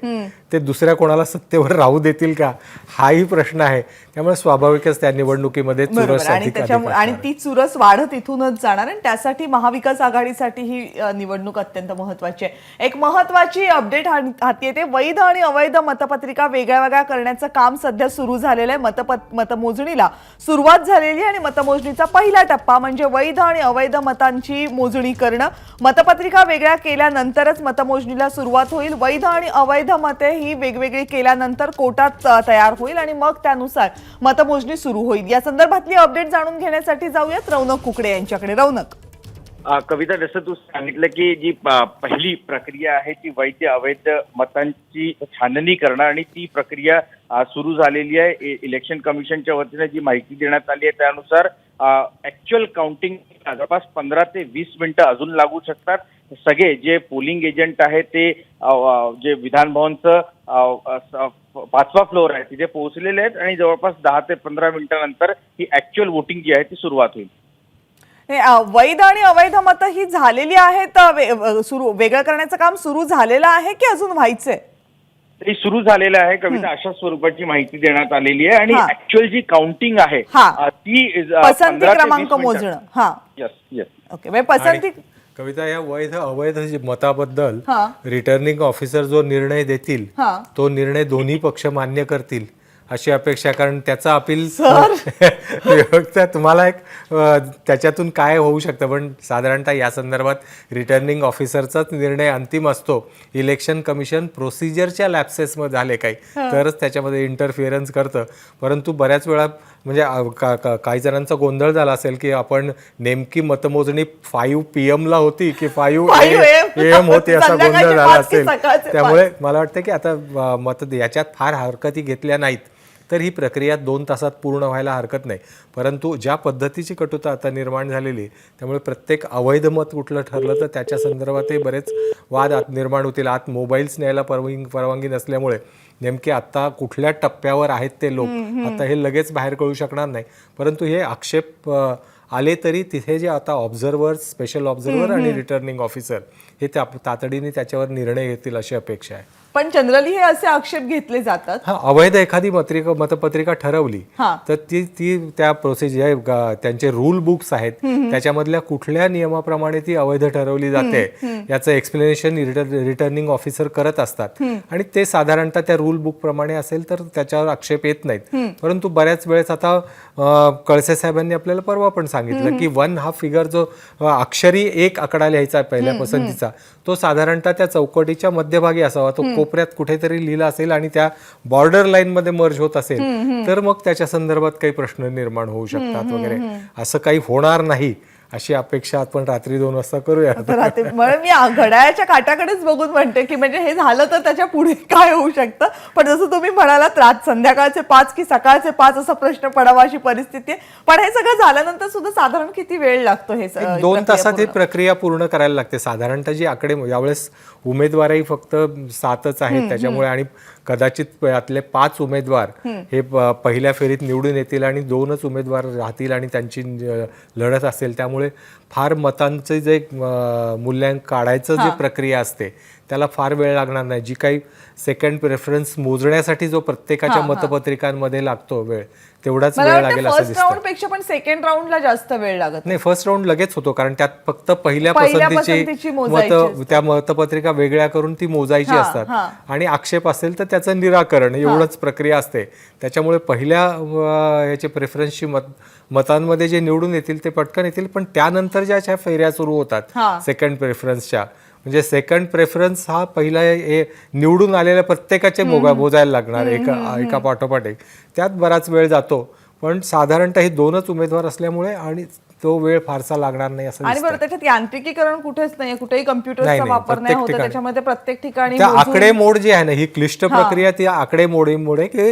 S6: ते दुसऱ्या कोणाला सत्तेवर राहू देतील का, हाही प्रश्न आहे. त्यामुळे स्वाभाविकच त्या निवडणुकीमध्ये चुरस
S1: आणि ती चुरस वाढत इथूनच जाणार. आणि त्यासाठी महाविकास आघाडीसाठी ही निवडणूक अत्यंत महत्वाची आहे. एक महत्वाची अपडेट हाती येते. वैध आणि अवैध मतपत्रिका वेगळ्या वेगळ्या करण्याचं काम सध्या सुरू झालेलं आहे. मतमोजणीला सुरुवात झालेली आहे आणि मतमोजणीचा पहिला टप्पा म्हणजे वैध आणि अवैध मतांची मोजणी करणं. मतपत्रिका वेगळ्या केल्यानंतरच मतमोजणीला सुरुवात होईल. वैध आणि अवैध मते ही वेगवेगळी केल्यानंतर कोटा तयार होईल आणि मग त्यानुसार मतमोजणी सुरू होईल. या संदर्भातली अपडेट जाणून घेण्यासाठी जाऊयात रौनक कुकडे यांच्याकडे. रौनक,
S13: कविता, जसं तू सांगितलं की जी पहिली प्रक्रिया आहे ती वैध अवैध मतांची छाननी करणं आणि ती प्रक्रिया सुरू झालेली आहे. इलेक्शन कमिशनच्या वतीने जी माहिती देण्यात आली आहे त्यानुसार ऍक्च्युअल काउंटिंग जवळपास 15 ते 20 मिनिटं अजून लागू शकतात. सगळे जे पोलिंग एजंट आहेत ते जे विधान भवनचं 5वा फ्लोअर आहे तिथे पोहोचलेले आहेत आणि जवळपास 10 ते 15 मिनिटांनंतर ही ऍक्च्युअल वोटिंग जी आहे ती सुरुवात होईल.
S1: वैध आणि अवैध मतं ही झालेली आहेत, वेगळं करण्याचं काम सुरू झालेलं आहे की अजून व्हायचंय?
S13: ते सुरू झालेलं आहे कविता. अशा स्वरूपाची माहिती देण्यात आलेली आहे आणि ऍक्च्युअल जी काउंटिंग आहे ती
S1: पसंती क्रमांक मोजणं. ओके, पसंती
S6: कविता, या वैध अवैध मताबद्दल रिटर्निंग ऑफिसर जो निर्णय देतील तो निर्णय दोन्ही पक्ष मान्य करतील अशी अपेक्षा. कारण त्याचा अपील तुम्हाला एक त्याच्यातून काय होऊ शकतं, पण साधारणतः या संदर्भात रिटर्निंग ऑफिसरचाच निर्णय अंतिम असतो. इलेक्शन कमिशन प्रोसिजरच्या लॅप्सेसमध्ये झाले काही तरच त्याच्यामध्ये इंटरफिअरन्स करतं. परंतु बऱ्याच वेळा म्हणजे काही जणांचा गोंधळ झाला असेल की आपण नेमकी मतमोजणी 5 PM ला होती की 5 AM होती असा गोंधळ झाला असेल. त्यामुळे मला वाटतं की आता याच्यात फार हरकती घेतल्या नाहीत तर ही प्रक्रिया 2 तासात पूर्ण व्हायला हरकत नाही. परंतु ज्या पद्धतीची कटुता आता निर्माण झालेली त्यामुळे प्रत्येक अवैध मत कुठलं ठरलं तर त्याच्या संदर्भातही बरेच वाद निर्माण होतील. आत मोबाईल्स न्यायला परवानगी नसल्यामुळे नेमके आता कुठल्या टप्प्यावर आहेत ते लोक, आता हे लगेच बाहेर कळू शकणार नाही. परंतु हे आक्षेप आले तरी तिथे जे आता ऑब्झर्व्हर, स्पेशल ऑब्झर्व्हर आणि रिटर्निंग ऑफिसर हे तातडीने त्याच्यावर निर्णय घेतील अशी अपेक्षा आहे.
S1: पण जनरली हे असे आक्षेप घेतले जातात.
S6: हा, अवैध एखादी मतपत्रिका ठरवली
S1: हा.
S6: तर ती त्या प्रोसिजर त्यांचे रूल बुक्स आहेत त्याच्यामधल्या कुठल्या नियमाप्रमाणे ती अवैध ठरवली जाते याचं एक्सप्लेनेशन रिटर्निंग ऑफिसर करत असतात आणि ते साधारणतः त्या रूल बुक प्रमाणे असेल तर त्याच्यावर आक्षेप येत नाहीत. परंतु बऱ्याच वेळेस आता कळसे साहेबांनी आपल्याला परवा पण सांगितलं की 1 हा फिगर जो अक्षरी एक आकडा लिहायचा पहिल्या पसंतीचा तो साधारणतः त्या चौकटीच्या मध्यभागी असावा, तो कोपऱ्यात कुठेतरी लिहिला असेल आणि त्या बॉर्डर लाईन मध्ये मर्ज होत असेल तर मग त्याच्या संदर्भात काही प्रश्न निर्माण होऊ शकतात वगैरे. असं काही होणार नाही अशी अपेक्षा आपण रात्री 2 वाजता करूया.
S1: म्हणून मी घड्याळाच्या काटाकडेच बघून म्हणते की म्हणजे हे झालं तर त्याच्या पुढे काय होऊ शकतं. पण जसं तुम्ही म्हणालात रात संध्याकाळचे 5 की सकाळचे 5 असा प्रश्न पडावा अशी परिस्थिती आहे. पण हे सगळं झाल्यानंतर सुद्धा साधारण किती वेळ लागतो हे
S6: 2 तासात ही प्रक्रिया पूर्ण करायला लागते. साधारणतः जी आकडे यावेळेस उमेदवारही फक्त 7च आहेत त्याच्यामुळे आणि कदाचित यातले 5 उमेदवार हे पहिल्या फेरीत निवडून येतील आणि 2च उमेदवार राहतील आणि त्यांची लढत असेल. त्यामुळे फार मतांचे जे मूल्यांकन काढायचं जे प्रक्रिया असते त्याला फार वेळ लागणार नाही. जी काही सेकंड प्रेफरन्स मोजण्यासाठी जो प्रत्येकाच्या मतपत्रिकांमध्ये लागतो वेळ तेवढाच वेळ लागेल असं
S1: फर्स्ट राऊंड पेक्षा पण सेकंड राऊंडला जास्त वेळ लागत
S6: नाही. फर्स्ट राऊंड लगेच होतो कारण त्यात फक्त पहिल्या पसंतीची त्या मतपत्रिका वेगळ्या करून ती मोजायची असतात आणि आक्षेप असेल तर त्याचं निराकरण एवढंच प्रक्रिया असते. त्याच्यामुळे पहिल्या याचे प्रेफरन्सची मतांमध्ये जे निवडून येतील ते पटकन येतील. पण त्यानंतर ज्या फेऱ्या सुरू होतात सेकंड प्रेफरन्सच्या म्हणजे सेकंड प्रेफरन्स हा पहिला निवडून आलेल्या प्रत्येकाचे मोजायला लागणार एका पाठोपाठ एक, त्यात बराच वेळ जातो. पण साधारणतः हे 2च उमेदवार असल्यामुळे आणि तो वेळ फारसा लागणार नाही असं.
S1: आणि बरं त्याच्यात यांत्रिकीकरण कुठेच नाही, कुठेही कम्प्युटरचा वापर नाही होत त्याच्यामध्ये प्रत्येक ठिकाणी
S6: आकडेमोड जी आहे ना ही क्लिष्ट प्रक्रिया ती आकडेमोडीमुळे की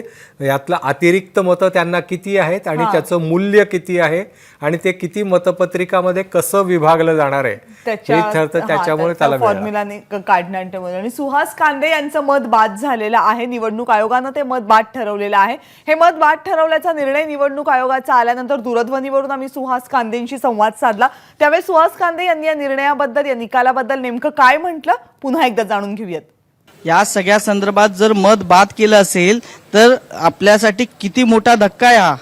S6: यातलं अतिरिक्त मतं त्यांना किती आहेत आणि त्याचं मूल्य किती आहे आणि ते किती मतपत्रिकामध्ये कसं विभागलं जाणार आहे हे ठरतं. त्याच्यामुळे त्याला
S1: फॉर्म्युलाने काढण्यामध्ये. आणि सुहास कांदे यांचं मत बाद झालेलं आहे. निवडणूक आयोगानं ते मत बाद ठरवलेलं आहे. हे मत बाद ठरवल्याचा निर्णय निवडणूक आयोगाचा आल्यानंतर दूरध्वनीवरून आम्ही सुहास कांदेंशी संवाद साधला. त्यावेळी सुहास कांदे यांनी या निर्णयाबद्दल, या निकालाबद्दल नेमकं काय म्हटलं पुन्हा एकदा जाणून घेऊयात.
S11: या सगळ्या संदर्भात जर मत बाद केलं असेल तर आपल्यासाठी किती मोठा धक्का आहे हा.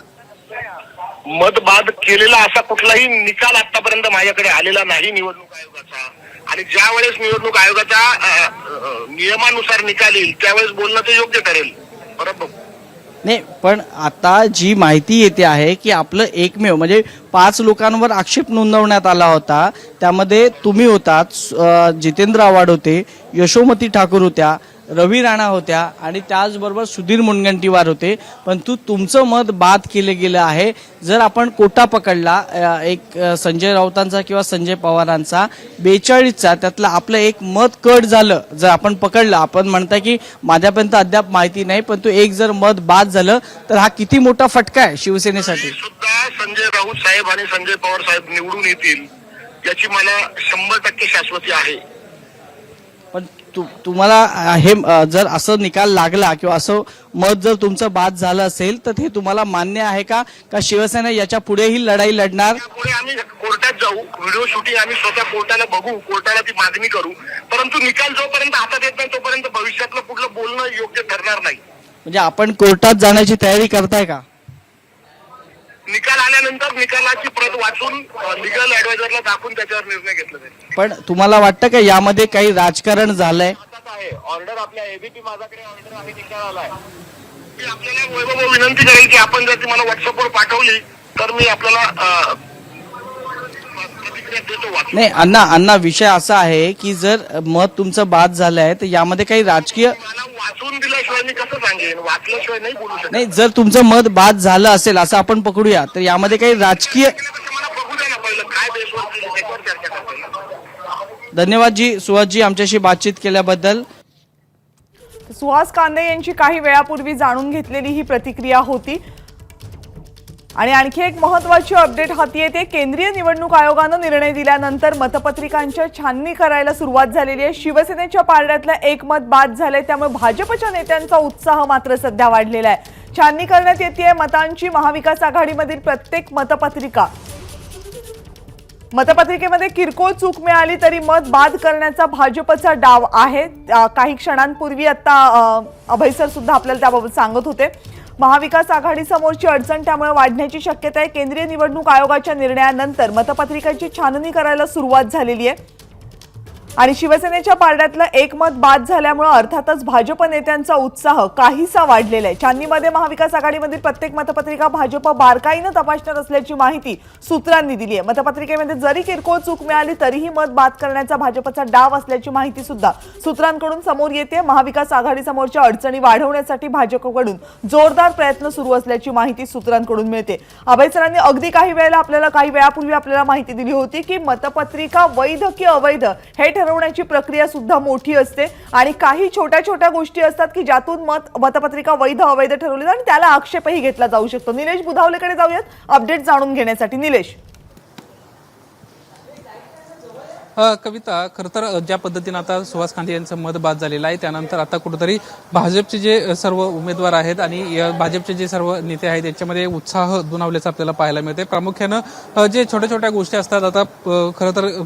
S14: मत बाद केलेला असा कुठलाही निकाल आतापर्यंत माझ्याकडे आलेला नाही निवडणूक आयोगाचा. आणि ज्या वेळेस निवडणूक आयोगाचा नियमानुसार निकाल येईल त्यावेळेस बोलणं ते योग्य ठरेल. बरोबर
S11: नाही, पण आता जी माहिती येते आहे की आपलं एकमेव म्हणजे 5 लोकांवर आक्षेप नोंदवण्यात आला होता. त्यामध्ये तुम्ही होतात, जितेंद्र आव्हाड होते, यशोमती ठाकूर होत्या, रवी राणा होत्या आणि त्याचबरोबर सुधीर मुनगंटीवार होते. पण तुमचं मत बाद केलं गेलं आहे. जर आपण कोटा पकडला एक संजय राऊतांचा किंवा संजय पवारांचा 42चा त्यातलं आपलं एक मत कट झालं जर आपण पकडलं, आपण म्हणताय की माझ्यापर्यंत अद्याप माहिती नाही, पण एक जर मत बाद झालं तर हा किती मोठा फटका आहे शिवसेनेसाठी.
S14: सुद्धा संजय राऊत साहेब आणि संजय पवार साहेब निवडून येतील याची मला 100% शाश्वती आहे.
S11: पण तुम्हाला हे जर असं निकाल लागला किंवा असं मत जर तुमचं बाद झालं असेल तर हे तुम्हाला मान्य आहे का शिवसेना याच्या पुढेही लढाई लढणार.
S14: पुढे आम्ही कोर्टात जाऊ, व्हिडिओ शूटिंग आम्ही स्वतः कोर्टाला बघू, कोर्टाला ती मागणी करू. परंतु निकाल जोपर्यंत हातात येत नाही तोपर्यंत भविष्यातलं पुढलं बोलणं योग्य ठरणार नाही.
S11: म्हणजे आपण कोर्टात जाण्याची तयारी करताय का.
S14: निकाल आल्यानंतर निकालाची प्रत वाचून लिगल ऍडवायझरला दाखवून त्याच्यावर निर्णय घेतला जाईल.
S11: पण तुम्हाला वाटतं का यामध्ये काही राजकारण झालंय.
S14: ऑर्डर आपल्या एबीपी माझ्याकडे ऑर्डर आहे, निकाल आलाय. मी आपल्याला वैभव विनंती करेल की आपण जर ती मला व्हॉट्सअपवर पाठवली तर मी आपल्याला प्रतिक्रिया देतो.
S11: नाही अण्णा विषय असा आहे की जर मत तुमचं बाद झालंय तर यामध्ये काही राजकीय
S14: वाचून दिल्याशिवाय मी कसं सांगेन, वाचल्याशिवाय नाही बोलू शकत.
S11: नाही, जर तुमचं मत बाद झालं असेल असं आपण पकडूया तर यामध्ये काही राजकीय.
S14: मला बघू द्या ना पहिलं काय बेसवर केलं त्याच्यावर चर्चा करतो.
S11: धन्यवाद जी सुहासजी आमच्याशी बातचीत केल्याबद्दल.
S1: सुहास कांदे यांची काही वेळापूर्वी जाणून घेतलेली ही प्रतिक्रिया होती. आणि आणखी एक महत्त्वाची अपडेट हाती येते. केंद्रीय निवडणूक आयोगानं निर्णय दिल्यानंतर मतपत्रिकांच्या छाननी करायला सुरुवात झालेली आहे. शिवसेनेच्या पारड्यातलं एक मत बाद झालंय, त्यामुळे भाजपच्या नेत्यांचा उत्साह मात्र सध्या वाढलेला आहे. छाननी करण्यात येते मतांची. महाविकास आघाडीमधील प्रत्येक मतपत्रिकेमध्ये किरकोळ चूक मिळाली तरी मत बाद करण्याचा भाजपचा डाव आहे. काही क्षणांपूर्वी आता अभय सर सुद्धा आपल्याला त्याबाबत सांगत होते. महाविकास आघाडी समोरची अडचण त्यामुळे वाढण्याची शक्यता आहे. केंद्रीय निवडणूक आयोगाच्या निर्णयानंतर मतपत्रिकांची छाननी करायला सुरुवात झालेली आहे आणि शिवसेनेच्या पारड्यातलं एक मत बाद झाल्यामुळे अर्थातच भाजप नेत्यांचा उत्साह काहीसा वाढलेला आहे. छाननीमध्ये महाविकास आघाडीमधील प्रत्येक मतपत्रिका भाजप बारकाईनं तपासणार असल्याची माहिती सूत्रांनी दिली आहे. मतपत्रिकेमध्ये जरी किरकोळ चूक मिळाली तरीही मत बाद करण्याचा भाजपचा डाव असल्याची माहिती सुद्धा सूत्रांकडून समोर येते. महाविकास आघाडी समोरच्या अडचणी वाढवण्यासाठी भाजपकडून जोरदार प्रयत्न सुरू असल्याची माहिती सूत्रांकडून मिळते. अभय सरांनी अगदी काही वेळापूर्वी आपल्याला माहिती दिली होती की मतपत्रिका वैध की अवैध हे ठरवण्याची प्रक्रिया सुद्धा मोठी असते आणि काही छोट्या छोट्या गोष्टी असतात की ज्यातून मतपत्रिका वैध अवैध ठरवली आणि त्याला आक्षेपही घेतला जाऊ शकतो. निलेश बुधावलेकडे जाऊयात अपडेट जाणून घेण्यासाठी. निलेश,
S15: कविता, खरं तर ज्या पद्धतीनं आता सुहास कांदे यांचं मत बाद झालेलं आहे त्यानंतर आता कुठेतरी भाजपचे जे सर्व उमेदवार आहेत आणि भाजपचे जे सर्व नेते आहेत यांच्यामध्ये उत्साह दुणावल्याचं आपल्याला पाहायला मिळते. प्रामुख्यानं जे छोट्या छोट्या गोष्टी असतात, आता खरं तर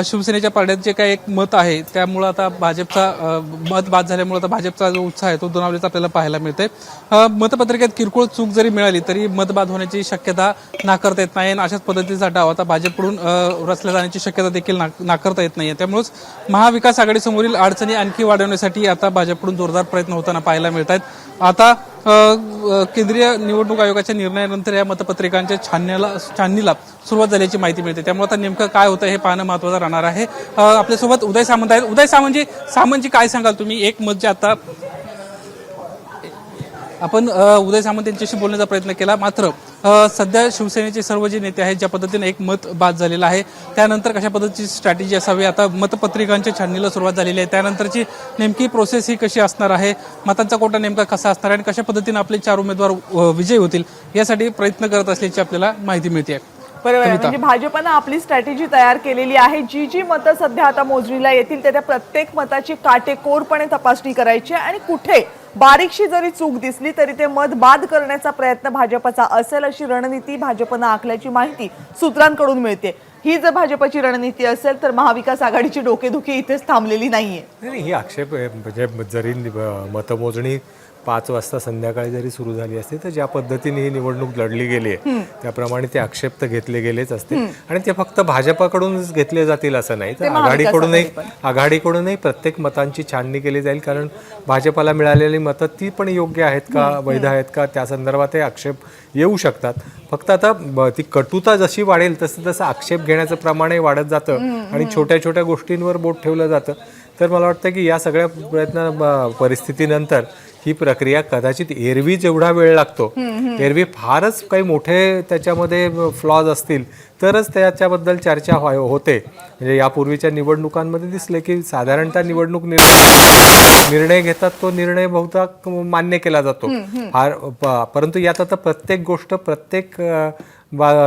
S15: शिवसेनेच्या पारड्यात जे काही एक मत आहे त्यामुळं आता भाजपचा मत बाद झाल्यामुळे आता भाजपचा जो उत्साह आहे तो दुणावल्याचा आपल्याला पाहायला मिळते. मतपत्रिकेत किरकोळ चूक जरी मिळाली तरी मत बाद होण्याची शक्यता नाकारता येत नाही आणि अशाच पद्धतीचा डाव आता भाजपकडून रचल्या जाण्याची शक्यता देखील नाकारता येत नाहीये. त्यामुळेच महाविकास आघाडीसमोरील अडचणी आणखी वाढवण्यासाठी आता भाजपकडून जोरदार प्रयत्न होताना पाहायला मिळत आहेत. आता केंद्रीय निवडणूक आयोगाच्या निर्णयानंतर या मतपत्रिकांच्या छाननीला सुरुवात झाल्याची माहिती मिळते. त्यामुळे आता नेमकं काय होतं हे पाहणं महत्त्वाचं राहणार आहे. आपल्यासोबत उदय सामंत आहेत. उदय सामंतजी काय सांगाल तुम्ही? एक मत जे आता आपण उदय सामंत यांच्याशी बोलण्याचा प्रयत्न केला, मात्र सध्या शिवसेनेचे सर्व जे नेते आहेत ज्या पद्धतीने एक मत बाद झालेलं आहे त्यानंतर कशा पद्धतीची स्ट्रॅटेजी असावी, आता मतपत्रिकांच्या छाननीला सुरुवात झालेली आहे त्यानंतरची नेमकी प्रोसेस ही कशी असणार आहे, मतांचा कोटा नेमका कसा असणार आहे आणि कशा पद्धतीने आपले 4 उमेदवार विजयी होतील यासाठी प्रयत्न करत असल्याची आपल्याला माहिती मिळते.
S1: बरोबर आहे. म्हणजे भाजपनं आपली स्ट्रॅटेजी तयार केलेली आहे. जी मतं सध्या आता मोजणीला येतील त्या प्रत्येक मताची काटेकोरपणे तपासणी करायची आणि कुठे बारीकशी जरी चूक दिसली तरी ते मत बाद करण्याचा प्रयत्न भाजपचा असेल अशी रणनीती भाजपनं आखल्याची माहिती सूत्रांकडून मिळते. ही जर भाजपची रणनीती असेल तर महाविकास आघाडीची डोकेदुखी इथेच थांबलेली नाहीये.
S6: नाही, ही आक्षेप म्हणजे जरी मतमोजणी 5 वाजता संध्याकाळी जरी सुरू झाली असते तर ज्या पद्धतीने ही निवडणूक लढली गेली आहे त्याप्रमाणे ते आक्षेप तर घेतले गेलेच असते आणि ते फक्त भाजपाकडूनच घेतले जातील असं नाही, तर आघाडीकडूनही प्रत्येक मतांची छाननी केली जाईल. कारण भाजपाला मिळालेली मतं ती पण योग्य आहेत का, वैध आहेत का, त्या संदर्भात हे आक्षेप येऊ शकतात. फक्त आता ती कटुता जशी वाढेल तसं तसं आक्षेप घेण्याचं प्रमाणही वाढत जातं आणि छोट्या छोट्या गोष्टींवर बोट ठेवलं जातं. तर मला वाटतं की या सगळ्या परिस्थितीनंतर ही प्रक्रिया कदाचित एरवी जेवढा वेळ लागतो, एरवी फारच काही मोठे त्याच्यामध्ये फ्लॉज असतील तरच त्याच्याबद्दल चर्चा होते. म्हणजे यापूर्वीच्या निवडणुकांमध्ये दिसले की साधारणतः निवडणूक निर्णय घेतात तो निर्णय बहुधा मान्य केला जातो परंतु यात आता प्रत्येक गोष्ट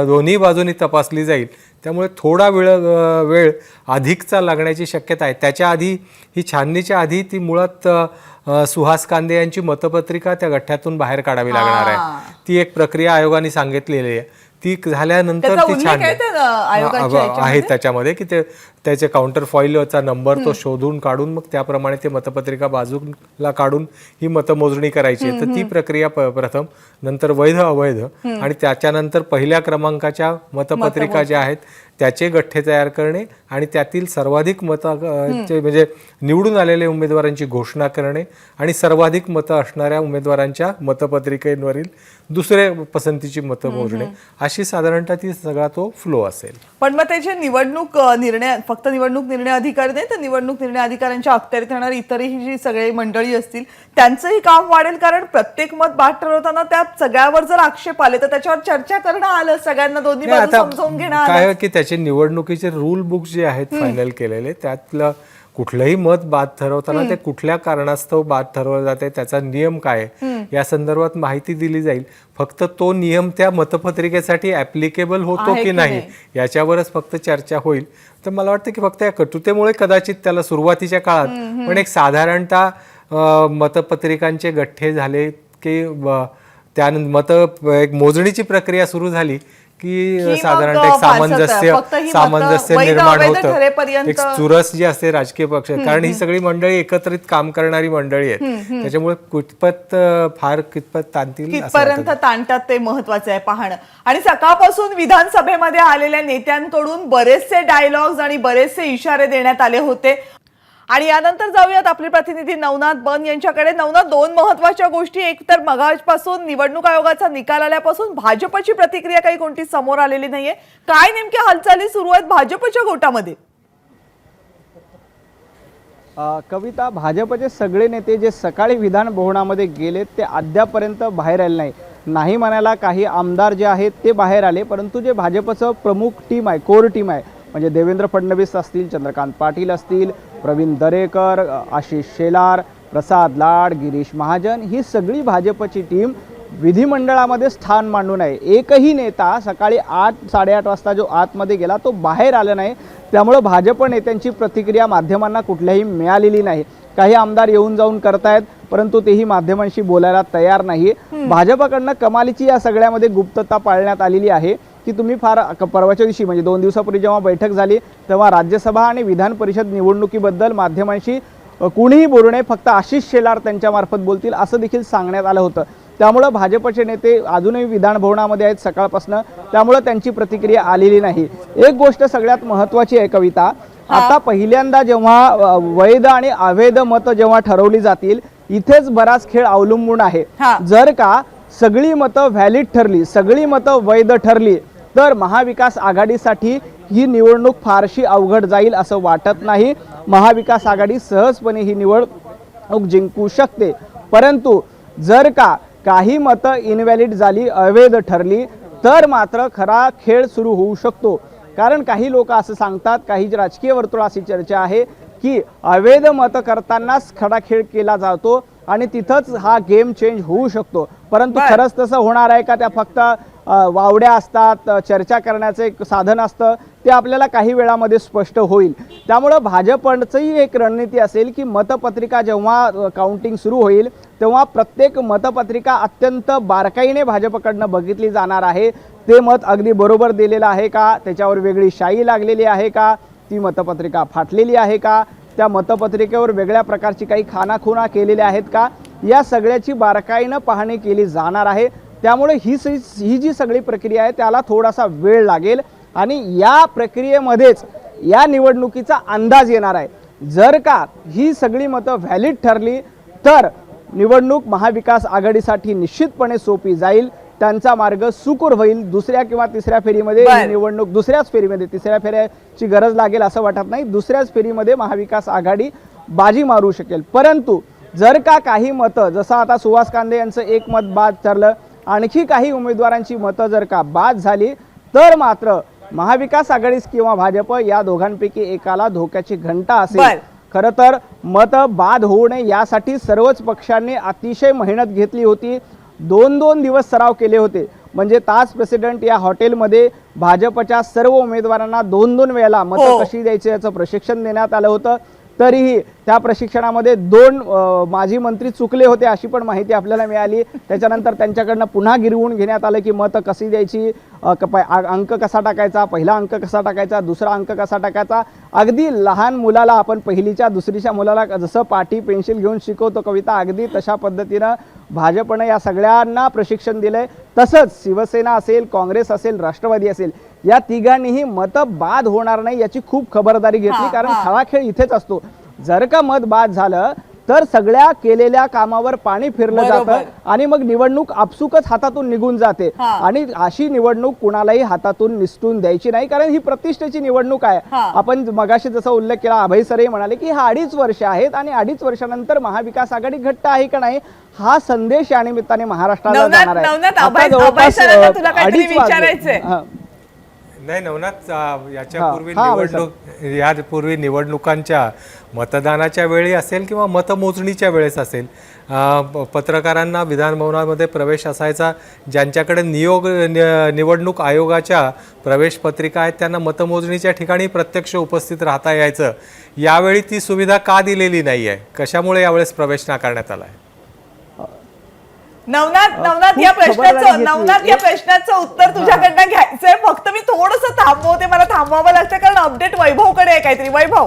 S6: दोन्ही बाजूनी तपासली जाईल त्यामुळे थोडा वेळ अधिकचा लागण्याची शक्यता आहे. त्याच्या आधी ही छाननीच्या आधी ती मुळात सुहास कांदे यांची मतपत्रिका त्या गठ्ठ्यातून बाहेर काढावी लागणार आहे. ती एक प्रक्रिया आयोगाने सांगितलेली आहे. ती झाल्यानंतर ती छाननी आहे त्याच्यामध्ये की त्याचे काउंटर फॉईलचा नंबर तो शोधून काढून मग त्याप्रमाणे ते मतपत्रिका बाजूला काढून ही मतमोजणी करायची आहे. तर ती प्रक्रिया प्रथम, नंतर वैध अवैध आणि त्याच्यानंतर पहिल्या क्रमांकाच्या मतपत्रिका ज्या आहेत त्याचे गठ्ठे तयार करणे आणि त्यातील सर्वाधिक म्हणजे निवडून आलेल्या उमेदवारांची घोषणा करणे आणि सर्वाधिक मतं असणाऱ्या उमेदवारांच्या मतपत्रिकेवरील दुसरे पसंतीची मतं मोजणे, अशी साधारणतः ती सगळा तो फ्लो असेल.
S1: पण मग त्याचे निवडणूक निर्णय फक्त निवडणूक निर्णय अधिकारी नाही तर निवडणूक निर्णय अधिकाऱ्यांच्या अखत्यारीत येणारी इतरही जी सगळी मंडळी असतील त्यांचंही काम वाढेल. कारण प्रत्येक मत बाद ठरवताना त्या सगळ्यावर जर आक्षेप आले तर त्याच्यावर चर्चा करणं आलं, सगळ्यांना दोन्ही बाजू समजावून घेणं आलं.
S6: काय की त्याचे निवडणुकीचे रूल बुक जे आहेत फायनल केलेले त्यातलं कुठलंही मत बाद ठरवताना ते कुठल्या कारणास्तव बाद ठरवलं जाते, त्याचा नियम काय आहे या संदर्भात माहिती दिली जाईल. फक्त तो नियम त्या मतपत्रिकेसाठी ऍप्लिकेबल होतो की नाही याच्यावरच फक्त चर्चा होईल. तर मला वाटतं की फक्त या कटुतेमुळे कदाचित त्याला सुरुवातीच्या काळात पण एक साधारणतः मतपत्रिकांचे गठ्ठे झाले की त्यानंतर एक मोजणीची प्रक्रिया सुरू झाली की साधारणतः एक सामंजस्य निर्माण होतं. एक चुरस जी असते राजकीय पक्ष, कारण ही सगळी मंडळी एकत्रित काम करणारी मंडळी आहेत, त्याच्यामुळे कितपत ताणतील
S1: कितपर्यंत ताणतात ते महत्वाचं आहे पाहणं. आणि सकाळपासून विधानसभेमध्ये आलेल्या नेत्यांकडून बरेचसे डायलॉग्स आणि बरेचसे इशारे देण्यात आले होते. आणि यानंतर जाऊयात आपले प्रतिनिधी नवनाथ बन यांच्याकडे. नवनाथ, दोन महत्वाच्या गोष्टी. एक तर मगाचपासून निवडणूक आयोगाचा निकाल आल्यापासून भाजपची प्रतिक्रिया काही कोणती समोर आलेली नाहीये. काय नेमक्या हालचाली सुरू आहेत भाजपच्या गोटामध्ये?
S2: कविता, भाजपचे सगळे नेते जे सकाळी विधान भवनामध्ये गेलेत ते अद्यापर्यंत बाहेर आले नाही म्हणायला काही आमदार जे आहेत ते बाहेर आले, परंतु जे भाजपचं प्रमुख टीम आहे, कोर टीम आहे, म्हणजे देवेंद्र फडणवीस असतील, चंद्रकांत पाटील असतील, प्रवीण दरेकर, आशिष शेलार, प्रसाद लाड, गिरीश महाजन, ही सगळी भाजपची टीम विधिमंडळामध्ये स्थान मांडून आहे. एकही नेता सकाळी 8-8:30 वाजता जो आतमध्ये गेला तो बाहेर आला नाही. त्यामुळे भाजप नेत्यांची प्रतिक्रिया माध्यमांना कुठल्याही मिळालेली नाही. काही आमदार येऊन जाऊन करतायत, परंतु तेही माध्यमांशी बोलायला तयार नाही. भाजपकडनं कमालीची या सगळ्यामध्ये गुप्तता पाळण्यात आलेली आहे की तुम्ही फार परवाच्या दिवशी म्हणजे 2 दिवसापूर्वी जेव्हा बैठक झाली तेव्हा राज्यसभा आणि विधान परिषद निवडणुकीबद्दल माध्यमांशी कुणीही बोलू नये, फक्त आशिष शेलार त्यांच्यामार्फत बोलतील असं देखील सांगण्यात आलं होतं. त्यामुळं भाजपचे नेते अजूनही विधान भवनामध्ये आहेत सकाळपासून, त्यामुळं त्यांची प्रतिक्रिया आलेली नाही. एक गोष्ट सगळ्यात महत्त्वाची आहे कविता, आता पहिल्यांदा जेव्हा वैध आणि अवैध मतं जेव्हा ठरवली जातील इथेच बराच खेळ अवलंबून आहे. जर का सगळी मतं व्हॅलिड ठरली, सगळी मतं वैध ठरली तर महाविकास आघाडीसाठी ही निवडणूक फारशी अवघड जाईल असं वाटत नाही. महाविकास आघाडी सहजपणे ही निवडणूक जिंकू शकते. परंतु जर का काही मतं इनव्हॅलिड झाली, अवैध ठरली तर मात्र खरा खेळ सुरू होऊ शकतो. कारण काही लोक असं सांगतात, काही राजकीय वर्तुळात अशी चर्चा आहे की अवैध मतं करतानाच खरा खेळ केला जातो आणि तिथंच हा गेम चेंज होऊ शकतो. परंतु खरंच तसं होणार आहे का? त्या फक्त वावड्या असतात, चर्चा करण्याचं एक साधन असतं, ते आपल्याला काही वेळामध्ये स्पष्ट होईल. त्यामुळं भाजपचंही एक रणनीती असेल की मतपत्रिका जेव्हा काउंटिंग सुरू होईल तेव्हा प्रत्येक मतपत्रिका अत्यंत बारकाईने भाजपकडनं बघितली जाणार आहे. ते मत अगदी बरोबर दिलेलं आहे का, त्याच्यावर वेगळी शाई लागलेली आहे का, ती मतपत्रिका फाटलेली आहे का, त्या मतपत्रिकेवर वेगळ्या प्रकारची काही खानाखुणा केलेल्या आहेत का, या सगळ्याची बारकाईनं पाहणी केली जाणार आहे. त्यामुळे ही जी सगळी प्रक्रिया आहे त्याला थोडासा वेळ लागेल आणि या प्रक्रियेमध्येच या निवडणुकीचा अंदाज येणार आहे. जर का ही सगळी मतं व्हॅलिड ठरली तर निवडणूक महाविकास आघाडीसाठी निश्चितपणे सोपी जाईल, त्यांचा मार्ग सुकर होईल. दुसऱ्या किंवा तिसऱ्या फेरीमध्ये निवडणूक, दुसऱ्याच फेरीमध्ये, तिसऱ्या फेरीची गरज लागेल असं वाटत नाही, दुसऱ्याच फेरीमध्ये महाविकास आघाडी बाजी मारू शकेल. परंतु जर का काही मतं, जसं आता सुहास कांदे यांचं एक मत बाद ठरलं, आणखी काही उमेदवारांची मतं जर का बाद झाली तर मात्र महाविकास आघाडी किंवा भाजप या दोघांपैकी एकाला धोक्याची घंटा असेल. खरं तर मत बाद होऊ नये यासाठी सर्वच पक्षांनी अतिशय मेहनत घेतली होती. 2-2 दिवस सराव केले होते. म्हणजे ताज प्रेसिडेंट या हॉटेलमध्ये भाजपच्या सर्व उमेदवारांना 2-2 वेळेला मतं कशी द्यायची याचं प्रशिक्षण देण्यात आलं होतं. तरीही त्या प्रशिक्षणामध्ये 2 माजी मंत्री चुकले होते अशी पण माहिती आपल्याला मिळाली. त्याच्यानंतर त्यांच्याकडनं पुन्हा गिरवून घेण्यात आलं की मतं कशी द्यायची, अंक कसा टाकायचा, पहिला अंक कसा टाकायचा, दुसरा अंक कसा टाकायचा. अगदी लहान मुलाला आपण पहिलीच्या दुसरीच्या मुलाला जसं पाटी पेन्सिल घेऊन शिकवतो कविता, अगदी तशा पद्धतीनं भाजपनं या सगळ्यांना प्रशिक्षण दिलंय. तसंच शिवसेना असेल, काँग्रेस असेल, राष्ट्रवादी असेल, या तिघांनीही मतं बाद होणार नाही याची खूप खबरदारी घेतली. कारण खरा खेळ इथेच असतो. जर का मत बाद झालं तर सगळ्या केलेल्या कामावर पाणी फिरलं जातं आणि मग निवडणूक आपसुकच हातातून निघून जाते. आणि अशी निवडणूक कुणालाही हातातून निसटून द्यायची नाही, कारण ही प्रतिष्ठेची निवडणूक आहे. आपण मगाशी जसा उल्लेख केला, अभय सरे म्हणाले की हा 2.5 वर्ष आहेत आणि 2.5 वर्षानंतर महाविकास आघाडी घट्ट आहे का नाही हा संदेश या निमित्ताने महाराष्ट्राला जाणार आहे.
S6: नाही नवनाथ, याच्यापूर्वी
S2: हा, हा,
S6: यापूर्वी निवडणुकांच्या मतदानाच्या वेळी असेल किंवा मतमोजणीच्या वेळेस असेल, पत्रकारांना विधानभवनामध्ये प्रवेश असायचा. ज्यांच्याकडे निवडणूक आयोगाच्या प्रवेश पत्रिका आहेत त्यांना मतमोजणीच्या ठिकाणी प्रत्यक्ष उपस्थित राहता यायचं. यावेळी ती सुविधा का दिलेली नाही आहे? कशामुळे यावेळेस प्रवेश नाकारण्यात आला आहे?
S1: नवनाथ या प्रश्नाचं उत्तर तुझ्याकडनं घ्यायचंय. फक्त मी थोडंसं थांबवते, मला थांबवावं लागतं कारण अपडेट वैभवकडे आहे काहीतरी. वैभव,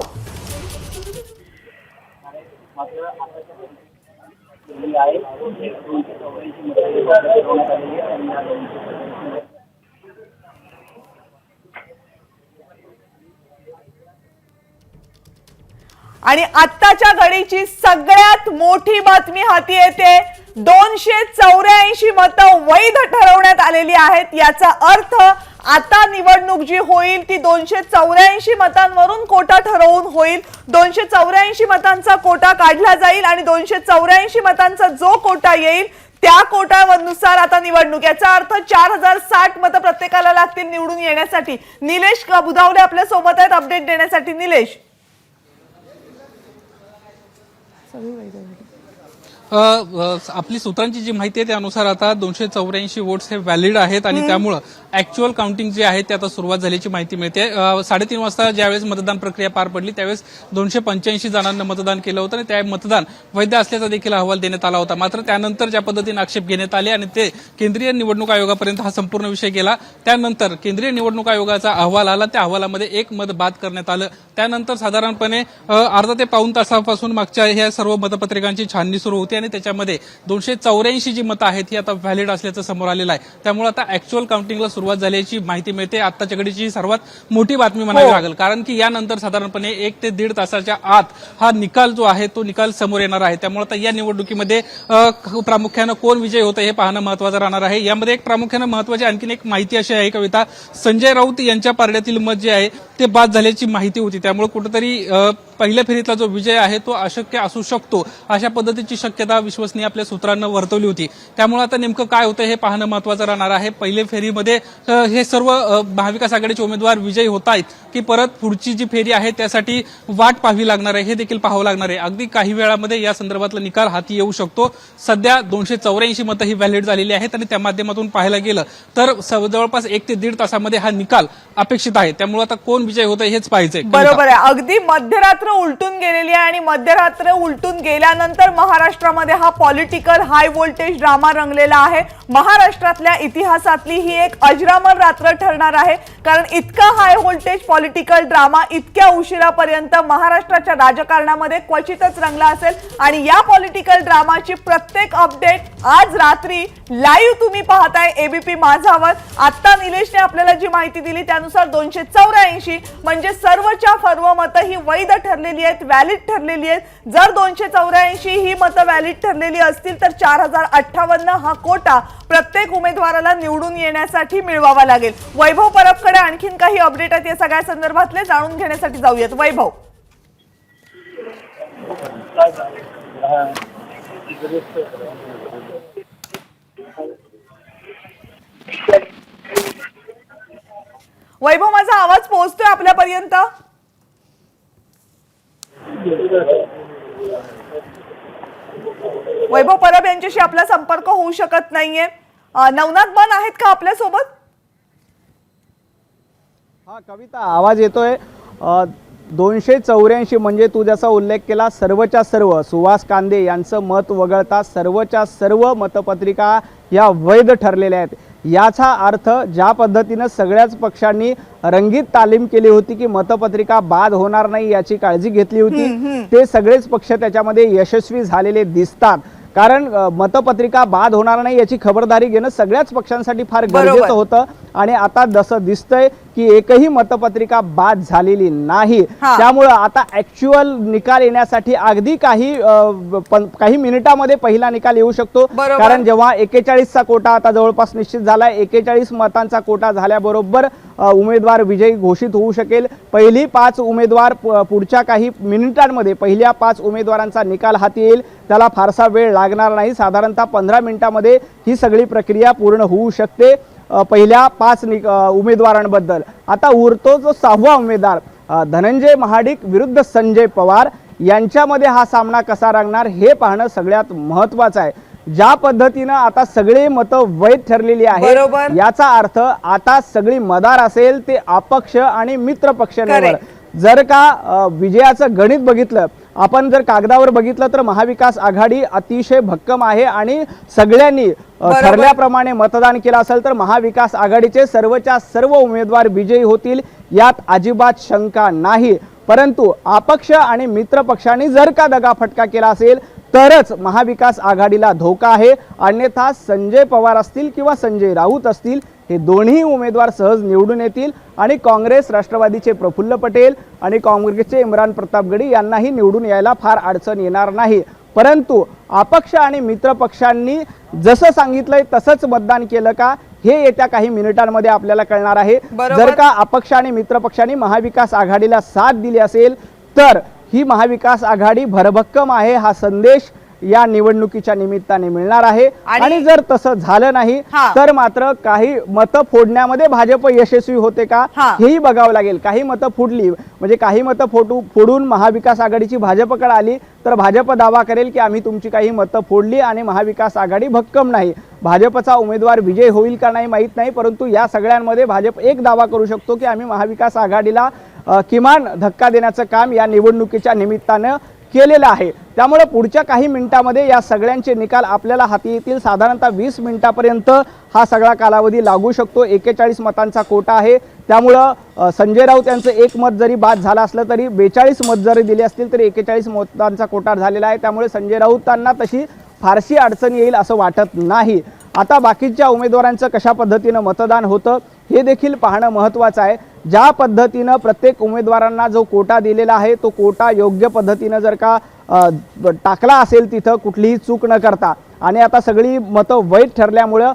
S1: आणि आत्ताच्या घडीची सगळ्यात मोठी बातमी हाती येते. 284 मतं वैध ठरवण्यात आलेली आहेत. याचा अर्थ आता निवडणूक जी होईल ती 284 मतांवरून कोटा ठरवून होईल. 284 मतांचा कोटा काढला जाईल आणि 284 मतांचा जो कोटा येईल त्या कोटानुसार आता निवडणूक. याचा अर्थ 4060 मतं प्रत्येकाला लागतील निवडून येण्यासाठी. निलेश बुधावले आपल्या सोबत आहेत अपडेट देण्यासाठी. निलेश,
S15: आपली सूत्रांची जी माहिती आहे त्यानुसार आता 284 वोट्स हे व्हॅलिड आहेत आणि त्यामुळं ऍक्च्युअल काउंटिंग जे आहे ते आता सुरुवात झाल्याची माहिती मिळते. 3:30 वाजता ज्यावेळेस मतदान प्रक्रिया पार पडली त्यावेळेस 285 जणांना मतदान केलं होतं आणि त्या मतदान वैध असल्याचा देखील अहवाल देण्यात आला होता. मात्र त्यानंतर ज्या पद्धतीने आक्षेप घेण्यात आले आणि ते केंद्रीय निवडणूक आयोगापर्यंत हा संपूर्ण विषय गेला. त्यानंतर केंद्रीय निवडणूक आयोगाचा अहवाल आला. त्या अहवालामध्ये एक मत बाद करण्यात आलं. त्यानंतर साधारणपणे अर्धा ते पाऊण तासापासून मागच्या ह्या सर्व मतपत्रिकांची छाननी सुरू होती आणि त्याच्यामध्ये 284 जी मतं आहेत ही आता व्हॅलिड असल्याचं समोर आलेलं आहे. त्यामुळे आता ऍक्च्युअल काउंटिंगला सुरुवात झाल्याची माहिती मिळते. आत्ताच्या घडीची सर्वात मोठी बातमी म्हणावी लागेल, कारण की यानंतर साधारणपणे 1 ते 1.5 तासाच्या आत हा निकाल जो आहे तो निकाल समोर येणार आहे. त्यामुळे आता या निवडणुकीमध्ये प्रामुख्यानं कोण विजय होतं हे पाहणं महत्वाचं राहणार आहे. यामध्ये एक प्रामुख्यानं महत्वाची आणखीन एक माहिती अशी आहे कविता, संजय राऊत यांच्या पारड्यातील मत जे आहे ते बाद झाल्याची माहिती होती. त्यामुळे कुठेतरी पहिल्या फेरीतला जो विजय आहे तो अशक्य असू शकतो अशा पद्धतीची शक्यता विश्वसनीय आपल्या सूत्रांना वर्तवली होती. त्यामुळे आता नेमकं काय होतं हे पाहणं महत्वाचं राहणार आहे. पहिल्या फेरीमध्ये हे सर्व महाविकास आघाडीचे उमेदवार विजयी होत आहेत की परत पुढची जी फेरी आहे त्यासाठी वाट पाहावी लागणार आहे हे देखील पाहावं लागणार आहे. अगदी काही वेळामध्ये या संदर्भातला निकाल हाती येऊ शकतो. सध्या 284 मतं ही व्हॅलिड झालेली आहेत आणि त्या माध्यमातून पाहायला गेलं तर जवळपास 1 ते 1.5 तासामध्ये हा निकाल अपेक्षित आहे. त्यामुळे आता कोण विजय होतं हेच पाहायचंय.
S1: बरोबर आहे. अगदी मध्यरात्र उलटून गेलेली आहे आणि मध्यरात्र उलटून गेल्यानंतर महाराष्ट्रामध्ये हा पॉलिटिकल हाय व्होल्टेज ड्रामा रंगलेला आहे. महाराष्ट्रातल्या इतिहासातली ही एक अजरामर रात्र ठरणार आहे, कारण इतका हाय व्होल्टेज पॉलिटिकल ड्रामा इतक्या उशिरापर्यंत महाराष्ट्राच्या राजकारणामध्ये क्वचितच रंगला असेल. आणि या पॉलिटिकल ड्रामाची प्रत्येक अपडेट आज रात्री लाईव्ह तुम्ही पाहताय एबीपी माझावर. आता निलेशने आपल्याला जी माहिती दिली त्यानुसार 284 म्हणजे सर्वच्या सर्व मतं ही वैध ठरलेली आहेत, व्हॅलिड ठरलेली आहेत. जर 284 ही मतं व्हॅलिड ठरलेली असतील तर 4058 हा कोटा प्रत्येक उमेदवाराला निवडून येण्यासाठी मिळवावा लागेल. वैभव परबकडे आणखीन काही अपडेट आहेत या सगळ्या संदर्भातले जाणून घेण्यासाठी जाऊयात. वैभव, वैभव माझा आवाज पोहोचतोय आपल्यापर्यंत? वैभव परब यांच्याशी आपला संपर्क होऊ शकत नाहीये. नवनाथ बन आहेत का आपल्या सोबत?
S2: हा कविता, आवाज येतोय. 284 म्हणजे तू जसा उल्लेख केला सर्वच्या सर्व सुहास कांदे यांचं मत वगळता सर्वच्या सर्व मतपत्रिका या वैध ठरलेल्या आहेत. याचा अर्थ ज्या पद्धतीनं सगळ्याच पक्षांनी रंगीत तालीम केली होती की मतपत्रिका बाद होणार नाही याची काळजी घेतली होती, ते सगळेच पक्ष त्याच्यामध्ये यशस्वी झालेले दिसतात. कारण मतपत्रिका बाद होणार नाही याची खबरदारी घेणं सगळ्याच पक्षांसाठी फार गरजेचं होतं. आणि आता जसं दिसतंय की एकही मतपत्रिका बाद झालेली नाही. त्यामुळं आता ऍक्च्युअल निकाल येण्यासाठी अगदी काही मिनिटामध्ये पहिला निकाल येऊ शकतो. कारण जेव्हा 41चा कोटा आता जवळपास निश्चित झालाय, 41 मतांचा कोटा झाल्याबरोबर उमेदवार विजयी घोषित होऊ शकेल. पहिली 5 उमेदवार पुढच्या काही मिनिटांमध्ये पहिल्या 5 उमेदवारांचा निकाल हाती येईल. त्याला फारसा वेळ लागणार नाही. साधारणतः 15 मिनिटांमध्ये ही सगळी प्रक्रिया पूर्ण होऊ शकते. पहिल्या 5 उमेदवारांबद्दल. आता उरतो जो 6वा उमेदवार धनंजय महाडिक विरुद्ध संजय पवार यांच्यामध्ये हा सामना कसा रंगणार हे पाहणं सगळ्यात महत्त्वाचं आहे. ज्या पद्धतीनं आता सगळे मतं वैध ठरलेली आहेत,
S1: बरोबर.
S2: याचा अर्थ आता सगळी मदार असेल ते अपक्ष आणि मित्र पक्षांवर. जर का विजयाचं गणित बघितलं, आपण जर कागदावर बघितलं तर महाविकास आघाडी अतिशय भक्कम आहे आणि सगळ्यांनी ठरल्याप्रमाणे मतदान केलं असेल तर महाविकास आघाडीचे सर्वच्या सर्व उमेदवार विजयी होतील, यात अजिबात शंका नाही. परंतु अपक्ष आणि मित्र पक्षांनी जर का दगाफटका केला असेल तरच महाविकास आघाडीला धोका आहे. अन्यथा संजय पवार असतील किंवा संजय राऊत असतील हे दोन्ही उमेदवार सहज निवडून येतील आणि काँग्रेस, राष्ट्रवादीचे प्रफुल्ल पटेल आणि काँग्रेसचे इम्रान प्रताप गडी यांनाही निवडून यायला फार अडचण येणार नाही. परंतु अपक्ष आणि मित्र पक्षांनी जसं सांगितलंय तसंच मतदान केलं का हे येत्या काही मिनिटांमध्ये आपल्याला कळणार आहे. जर का अपक्ष आणि मित्र पक्षांनी महाविकास आघाडीला साथ दिली असेल तर ही महाविकास आघाडी भरभक्कम आहे हा संदेश या निवडणुकीच्या निमित्ताने मिळणार आहे. आणि जर तसं झालं नाही तर मात्र काही मतं फोडण्यामध्ये भाजप यशस्वी होते का हेही बघावं लागेल. काही मतं फुडली म्हणजे काही मतं फोडून महाविकास आघाडीची भाजपकडे आली तर भाजप दावा करेल की आम्ही तुमची काही मतं फोडली आणि महाविकास आघाडी भक्कम नाही. भाजपचा उमेदवार विजय होईल का नाही माहीत नाही, परंतु या सगळ्यांमध्ये भाजप एक दावा करू शकतो की आम्ही महाविकास आघाडीला किमान धक्का देण्याचं काम या निवडणुकीच्या निमित्तानं केलेलं आहे. त्यामुळे पुढच्या काही मिनिटांमध्ये या सगळ्यांचे निकाल आपल्याला हाती येतील. साधारणतः 20 मिनिटांपर्यंत हा सगळा कालावधी लागू शकतो. 41 मतांचा कोटा आहे. त्यामुळं संजय राऊत यांचं एक मत जरी बाद झालं असलं तरी 42 मत जरी दिले असतील तरी 41 मतांचा कोटा झालेला आहे. त्यामुळे संजय राऊतांना तशी फारशी अडचण येईल असं वाटत नाही. आता बाकीच्या उमेदवारांचं कशा पद्धतीनं मतदान होतं हे देखील पाहणं महत्त्वाचं आहे. ज्या पद्धतीनं प्रत्येक उमेदवारांना जो कोटा दिलेला आहे तो कोटा योग्य पद्धतीनं जर का टाकला असेल तिथं कुठलीही चूक न करता आणि आता सगळी मतं वैध ठरल्यामुळं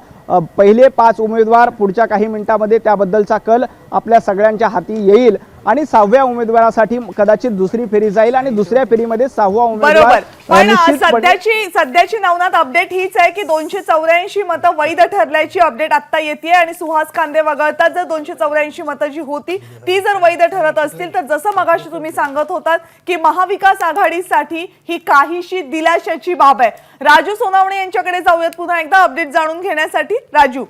S2: पहिले 5 उमेदवार पुढच्या काही मिनिटांमध्ये त्याबद्दलचा कल आपल्या सगळ्यांच्या हाती येईल आणि 6व्या उमेदवारासाठी कदाचित दुसरी फेरी जाईल आणि दुसऱ्या फेरीमध्ये 6वा उमेदवार
S1: पण सध्याची नवनाथ अपडेट हीच आहे की 284 मतं वैध ठरल्याची अपडेट आता येते आणि सुहास कांदे वगळता जर 284 मतं जी होती ती जर वैध ठरत असतील तर जसं मगाशी तुम्ही सांगत होतात की महाविकास आघाडीसाठी ही काहीशी दिलाशाची बाब आहे. राजू सोनावणे यांच्याकडे जाऊयात पुन्हा एकदा अपडेट जाणून घेण्यासाठी. राजू,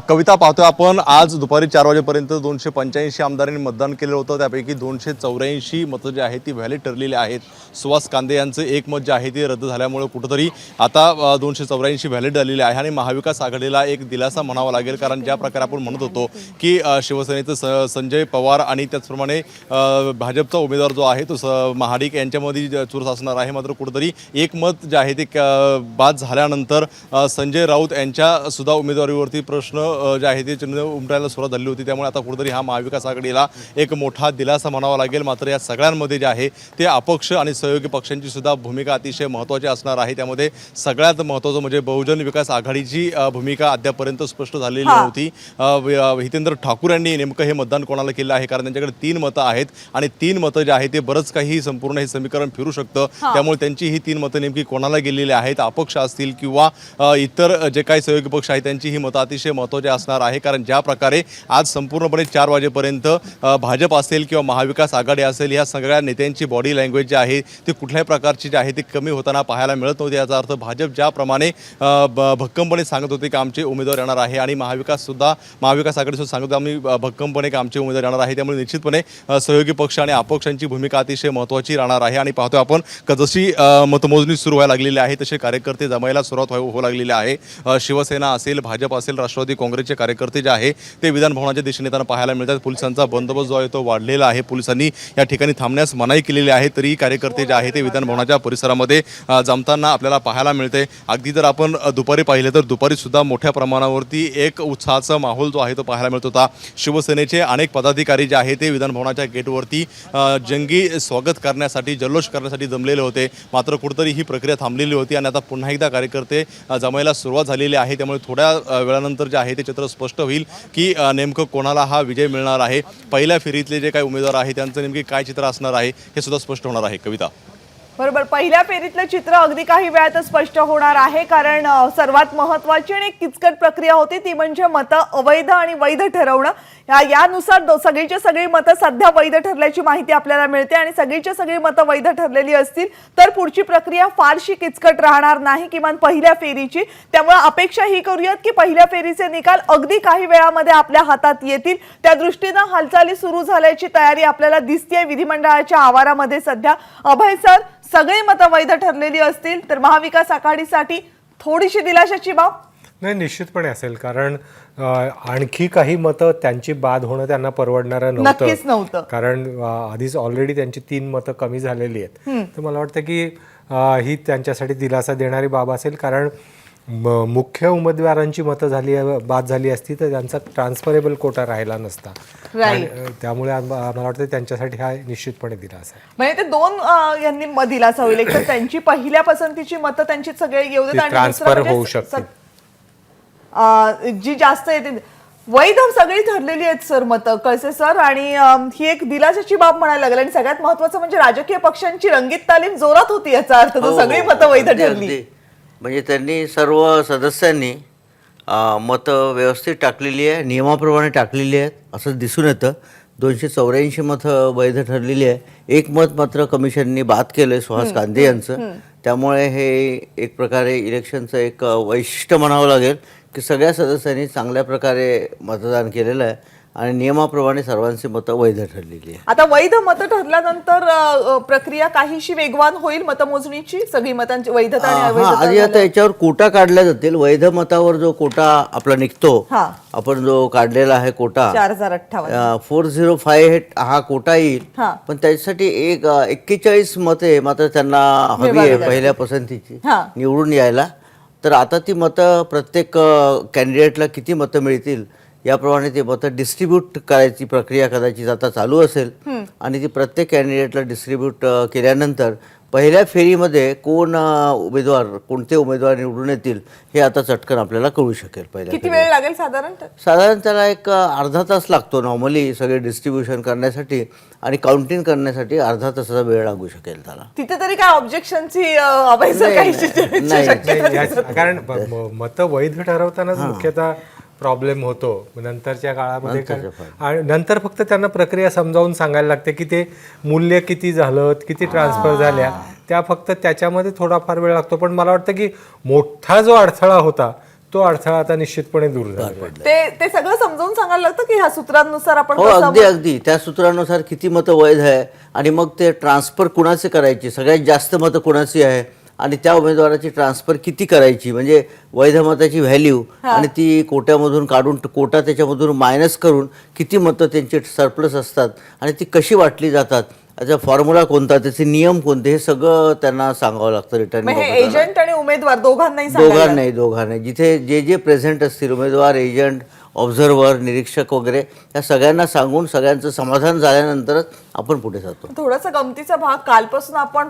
S7: कविता पाहतोय आपण आज दुपारी 4 वाजेपर्यंत 285 आमदारांनी मतदान केलं होतं. त्यापैकी 284 मतं जी आहेत ती व्हॅलिड ठरलेली आहेत. सुहास कांदे यांचं एक मत जे आहे ते रद्द झाल्यामुळे कुठंतरी आता 284 व्हॅलिड झालेले आहे आणि महाविकास आघाडीला एक दिलासा म्हणावा लागेल. कारण ज्या प्रकारे आपण म्हणत होतो की शिवसेनेचं संजय पवार आणि त्याचप्रमाणे भाजपचा उमेदवार जो आहे तो महाडिक यांच्यामध्ये चुरस असणार आहे. मात्र कुठंतरी एक मत जे आहे ते बाद झाल्यानंतर संजय राऊत यांच्या सुद्धा उमेदवारीवरती प्रश्न जे आहे ते चिन्ह उमटायला सुरुवात झाली होती. त्यामुळे आता कुठेतरी हा महाविकास आघाडीला एक मोठा दिलासा म्हणावा लागेल. मात्र या सगळ्यांमध्ये जे आहे ते अपक्ष आणि सहयोगी पक्षांची सुद्धा भूमिका अतिशय महत्त्वाची असणार आहे. त्यामध्ये सगळ्यात महत्त्वाचं म्हणजे बहुजन विकास आघाडीची भूमिका अद्यापर्यंत स्पष्ट झालेली नव्हती. हितेंद्र ठाकूर यांनी नेमकं हे मतदान कोणाला केलं आहे कारण त्यांच्याकडे 3 मतं आहेत आणि 3 मतं जे आहे ते बरंच काही संपूर्ण हे समीकरण फिरू शकतं. त्यामुळे त्यांची ही 3 मतं नेमकी कोणाला गेलेली आहेत, अपक्ष असतील किंवा इतर जे काही सहयोगी पक्ष आहेत त्यांची ही मतं अतिशय महत्त्वाचे असणार आहे. कारण ज्या प्रकारे आज संपूर्णपणे 4 वाजेपर्यंत भाजप असेल किंवा महाविकास आघाडी असेल या सगळ्या नेत्यांची बॉडी लँग्वेज जी आहे ती कुठल्याही प्रकारची जी आहे ती कमी होताना पाहायला मिळत नव्हती. याचा अर्थ भाजप ज्याप्रमाणे भक्कमपणे सांगत होते की आमचे उमेदवार येणार आहे आणि महाविकास आघाडी सुद्धा सांगत आम्ही भक्कमपणे की आमचे उमेदवार येणार आहे. त्यामुळे निश्चितपणे सहयोगी पक्ष आणि अपक्षांची भूमिका अतिशय महत्त्वाची राहणार आहे. आणि पाहतोय आपण जशी मतमोजणी सुरू व्हायला लागलेली आहे तसे कार्यकर्ते जमायला सुरुवात होऊ लागलेली आहे. शिवसेना असेल, भाजप असेल, राष्ट्रवादी काँग्रेसचे कार्यकर्ते जे आहे ते विधान भवनाच्या दिशेने येताना पाहायला मिळतात. पोलिसांचा बंदोबस्त जो आहे तो वाढलेला आहे. पोलिसांनी या ठिकाणी थांबण्यास मनाई केलेली आहे तरी कार्यकर्ते जे आहे ते विधान भवनाच्या परिसरामध्ये जमताना आपल्याला पाहायला मिळते. अगदी जर आपण दुपारी पाहिलं तर दुपारी सुद्धा मोठ्या प्रमाणावरती एक उत्साहाचा माहोल जो आहे तो पाहायला मिळत होता. शिवसेनेचे अनेक पदाधिकारी जे आहे ते विधान भवनाच्या गेटवरती जंगी स्वागत करण्यासाठी, जल्लोष करण्यासाठी जमलेले होते. मात्र कुठेतरी ही प्रक्रिया थांबलेली होती आणि आता पुन्हा एकदा कार्यकर्ते जमायला सुरुवात झालेली आहे. त्यामुळे थोड्या वेळानंतर जे आहे ते चित्र स्पष्ट होईल की नेमकं कोणाला हा विजय मिळणार आहे. पहिल्या फेरीतले जे काही उमेदवार आहेत त्यांचं नेमके काय चित्र असणार आहे हे सुद्धा स्पष्ट होणार आहे. कविता.
S1: बरोबर. पहिल्या फेरीतलं चित्र अगदी काही वेळातच स्पष्ट होणार आहे, कारण सर्वात महत्त्वाची आणि एक किचकट प्रक्रिया होती ती म्हणजे मतं अवैध आणि वैध ठरवणं. यानुसार सगळीच्या सगळी मतं सध्या वैध ठरल्याची माहिती आपल्याला मिळते आणि सगळीच्या सगळी मतं वैध ठरलेली असतील तर पुढची प्रक्रिया फारशी किचकट राहणार नाही, किमान पहिल्या फेरीची. त्यामुळे अपेक्षा ही करूयात की पहिल्या फेरीचे निकाल अगदी काही वेळामध्ये आपल्या हातात येतील. त्या दृष्टीनं हालचाली सुरू झाल्याची तयारी आपल्याला दिसतेय विधिमंडळाच्या आवारामध्ये सध्या. अभय सर, सगळी मतं वैध ठरलेली असतील तर महाविकास आघाडीसाठी थोडीशी दिलाशाची बाब?
S6: नाही, निश्चितपणे असेल, कारण आणखी काही मतं त्यांची बाद होणं त्यांना परवडणारं
S1: नक्कीच नव्हतं.
S6: कारण आधीच ऑलरेडी त्यांची 3 मतं कमी झालेली आहेत. तर मला वाटतं की ही त्यांच्यासाठी दिलासा देणारी बाब असेल, कारण मुख्य उमेदवारांची मतं बाद झाली असती तर त्यांचा ट्रान्सफरेबल कोटा राहिला नसता. आणि त्यामुळे मला वाटतं त्यांच्यासाठी हा निश्चितपणे दिलासा आहे.
S1: म्हणजे ते 2 यांनी दिलासा होईल. एक तर त्यांची पहिल्या पसंतीची मतं त्यांची सगळे येऊ देत आणि
S6: ट्रान्सफर होऊ शकते
S1: जी जास्त येते. वैध सगळी ठरलेली आहेत सर मतं, कळसे सर, आणि ही एक दिलासाची बाब म्हणायला लागली. आणि सगळ्यात महत्वाचं म्हणजे राजकीय पक्षांची रंगीत तालीम जोरात होती, याचा अर्थ तो सगळी मतं वैध ठरली.
S16: म्हणजे त्यांनी सर्व सदस्यांनी मतं व्यवस्थित टाकलेली आहे, नियमाप्रमाणे टाकलेली आहेत असं दिसून येतं. 284 मतं वैध ठरलेली आहे. 1 मत मात्र कमिशननी बाद केलं आहे, सुहास कांदे यांचं. त्यामुळे हे एक प्रकारे इलेक्शनचं एक वैशिष्ट्य म्हणावं लागेल की सगळ्या सदस्यांनी चांगल्या प्रकारे मतदान केलेलं आहे आणि नियमाप्रमाणे सर्वांची मतं वैध ठरलेली आहे.
S1: आता वैध मतं ठरल्यानंतर प्रक्रिया काहीशी वेगवान होईल मतमोजणीची, सगळी मतांची वैधता आणि अवैधता.
S16: आधी आता याच्यावर कोटा काढल्या जातील. वैध मतावर जो कोटा आपला निघतो, आपण जो काढलेला आहे कोटा
S1: 4058
S16: 405 हा कोटा येईल. पण त्याच्यासाठी 41 मते मात्र त्यांना हवी आहे पहिल्या पसंतीची निवडून यायला. तर आता ती मतं प्रत्येक कॅन्डिडेटला किती मतं मिळतील याप्रमाणे ते मतं डिस्ट्रीब्यूट करायची प्रक्रिया कदाचित आता चालू असेल आणि ती प्रत्येक कॅन्डिडेटला डिस्ट्रीब्यूट केल्यानंतर पहिल्या फेरीमध्ये कोणते उमेदवार निवडून येतील हे आता चटकन आपल्याला कळू शकेल.
S1: किती वेळ लागेल
S16: साधारण त्याला एक अर्धा तास लागतो नॉर्मली सगळे डिस्ट्रीब्युशन करण्यासाठी आणि काउंटिंग करण्यासाठी अर्धा तासाचा वेळ लागू शकेल त्याला.
S1: तिथे तरी काय ऑब्जेक्शनची
S6: कारण मतं वैध ठरवतानाच मुख्यतः प्रॉब्लेम होतो नंतरच्या काळामध्ये. आणि नंतर फक्त त्यांना प्रक्रिया समजावून सांगायला लागते की ते मूल्य किती झालं, किती ट्रान्सफर झाल्या, त्या फक्त त्याच्यामध्ये थोडाफार वेळ लागतो. पण मला वाटतं की मोठा जो अडथळा होता तो अडथळा आता निश्चितपणे दूर झाला.
S1: ते सगळं समजावून सांगायला लागतं की ह्या सूत्रांनुसार आपण
S16: अगदी त्या सूत्रानुसार किती मतं वैध आहे आणि मग ते ट्रान्सफर कुणाचे करायची, सगळ्यात जास्त मतं कुणाची आहे आणि त्या उमेदवाराची ट्रान्सफर किती करायची, म्हणजे वैध मताची व्हॅल्यू आणि ती कोट्यामधून काढून कोटा त्याच्यामधून मायनस करून किती मतं त्यांची सरप्लस असतात आणि ती कशी वाटली जातात, त्याचा फॉर्म्युला कोणता, त्याचे नियम कोणते, हे सगळं त्यांना सांगावं लागतं रिटर्निंग ऑफिसरला.
S1: एजंट आणि उमेदवार दोघांनाही.
S16: जिथे जे प्रेझेंट असतील उमेदवार, एजंट, ऑब्झर्व्हर, निरीक्षक वगैरे, या सगळ्यांना सांगून सगळ्यांचं समाधान झाल्यानंतरच आपण पुढे जातो.
S1: थोडासा गमतीचा भाग, कालपासून आपण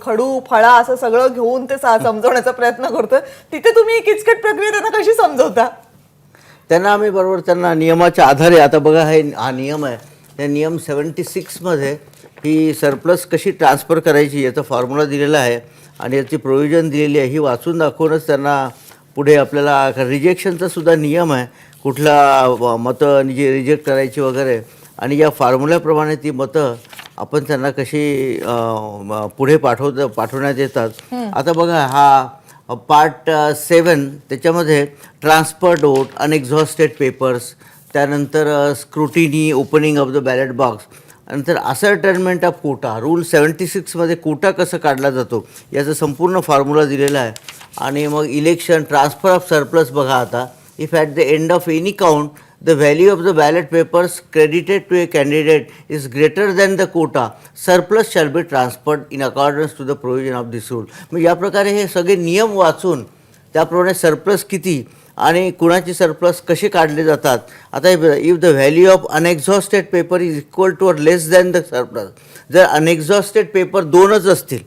S1: खडू फळा असं सगळं घेऊन ते समजवण्याचा प्रयत्न करतोय. तिथे तुम्ही किचकट प्रक्रिया त्यांना कशी समजवता?
S16: त्यांना आम्ही बरोबर त्यांना नियमाच्या आधारे, आता बघा हा नियम आहे, त्या नियम 76 मध्ये ही सरप्लस कशी ट्रान्सफर करायची याचा फॉर्म्युला दिलेला आहे आणि याची प्रोव्हिजन दिलेली आहे. ही वाचून दाखवूनच त्यांना पुढे आपल्याला रिजेक्शनचा सुद्धा नियम आहे, कुठला मतं रिजेक्ट करायची वगैरे, आणि या फॉर्म्युल्याप्रमाणे ती मतं आपण त्यांना कशी पुढे पाठवण्यात येतात. आता बघा हा पार्ट 7 त्याच्यामध्ये ट्रान्सफर डोट, अनएक्झॉस्टेड पेपर्स, त्यानंतर scrutiny, opening of the ballot box, नंतर असर्टनमेंट ऑफ कोटा, रूल 76 मध्ये कोटा कसं काढला जातो याचा संपूर्ण फॉर्म्युला दिलेला आहे. आणि मग इलेक्शन, ट्रान्सफर ऑफ सरप्लस बघा आता, if at the end of any count the value of the ballot papers credited to a candidate is greater than the quota, surplus shall be transferred in accordance to the provision of this rule. म्हणजे या प्रकारे हे सगळे नियम वाचून त्याप्रमाणे surplus किती आणि कुणाची सरप्लस कसे काढले जातात. आता if the value of unexhausted paper is equal to or less than the surplus, जर अनएक्झॉस्टेड पेपर 2च असतील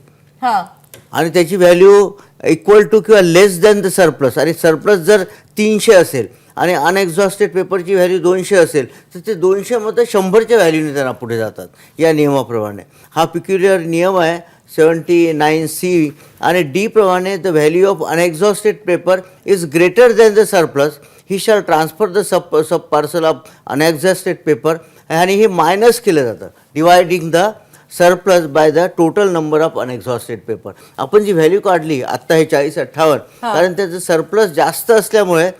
S16: आणि त्याची व्हॅल्यू इक्वल टू किंवा लेस दॅन द सरप्लस, आणि सरप्लस जर 300 असेल आणि अनएक्झॉस्टेड पेपरची व्हॅल्यू 200 असेल तर ते 200 मतं 100च्या व्हॅल्यूने त्यांना पुढे जातात या नियमाप्रमाणे. हा पिक्युलियर नियम आहे 79C आणि डी प्रमाणे the value of unexhausted paper is greater than the surplus he shall transfer the sub parcel of unexhausted paper आणि हे मायनस केलं जातं dividing the surplus by the total number of unexhausted paper. आपण जी value काढली आत्ता हे 40-58 कारण त्याचं सरप्लस जास्त असल्यामुळे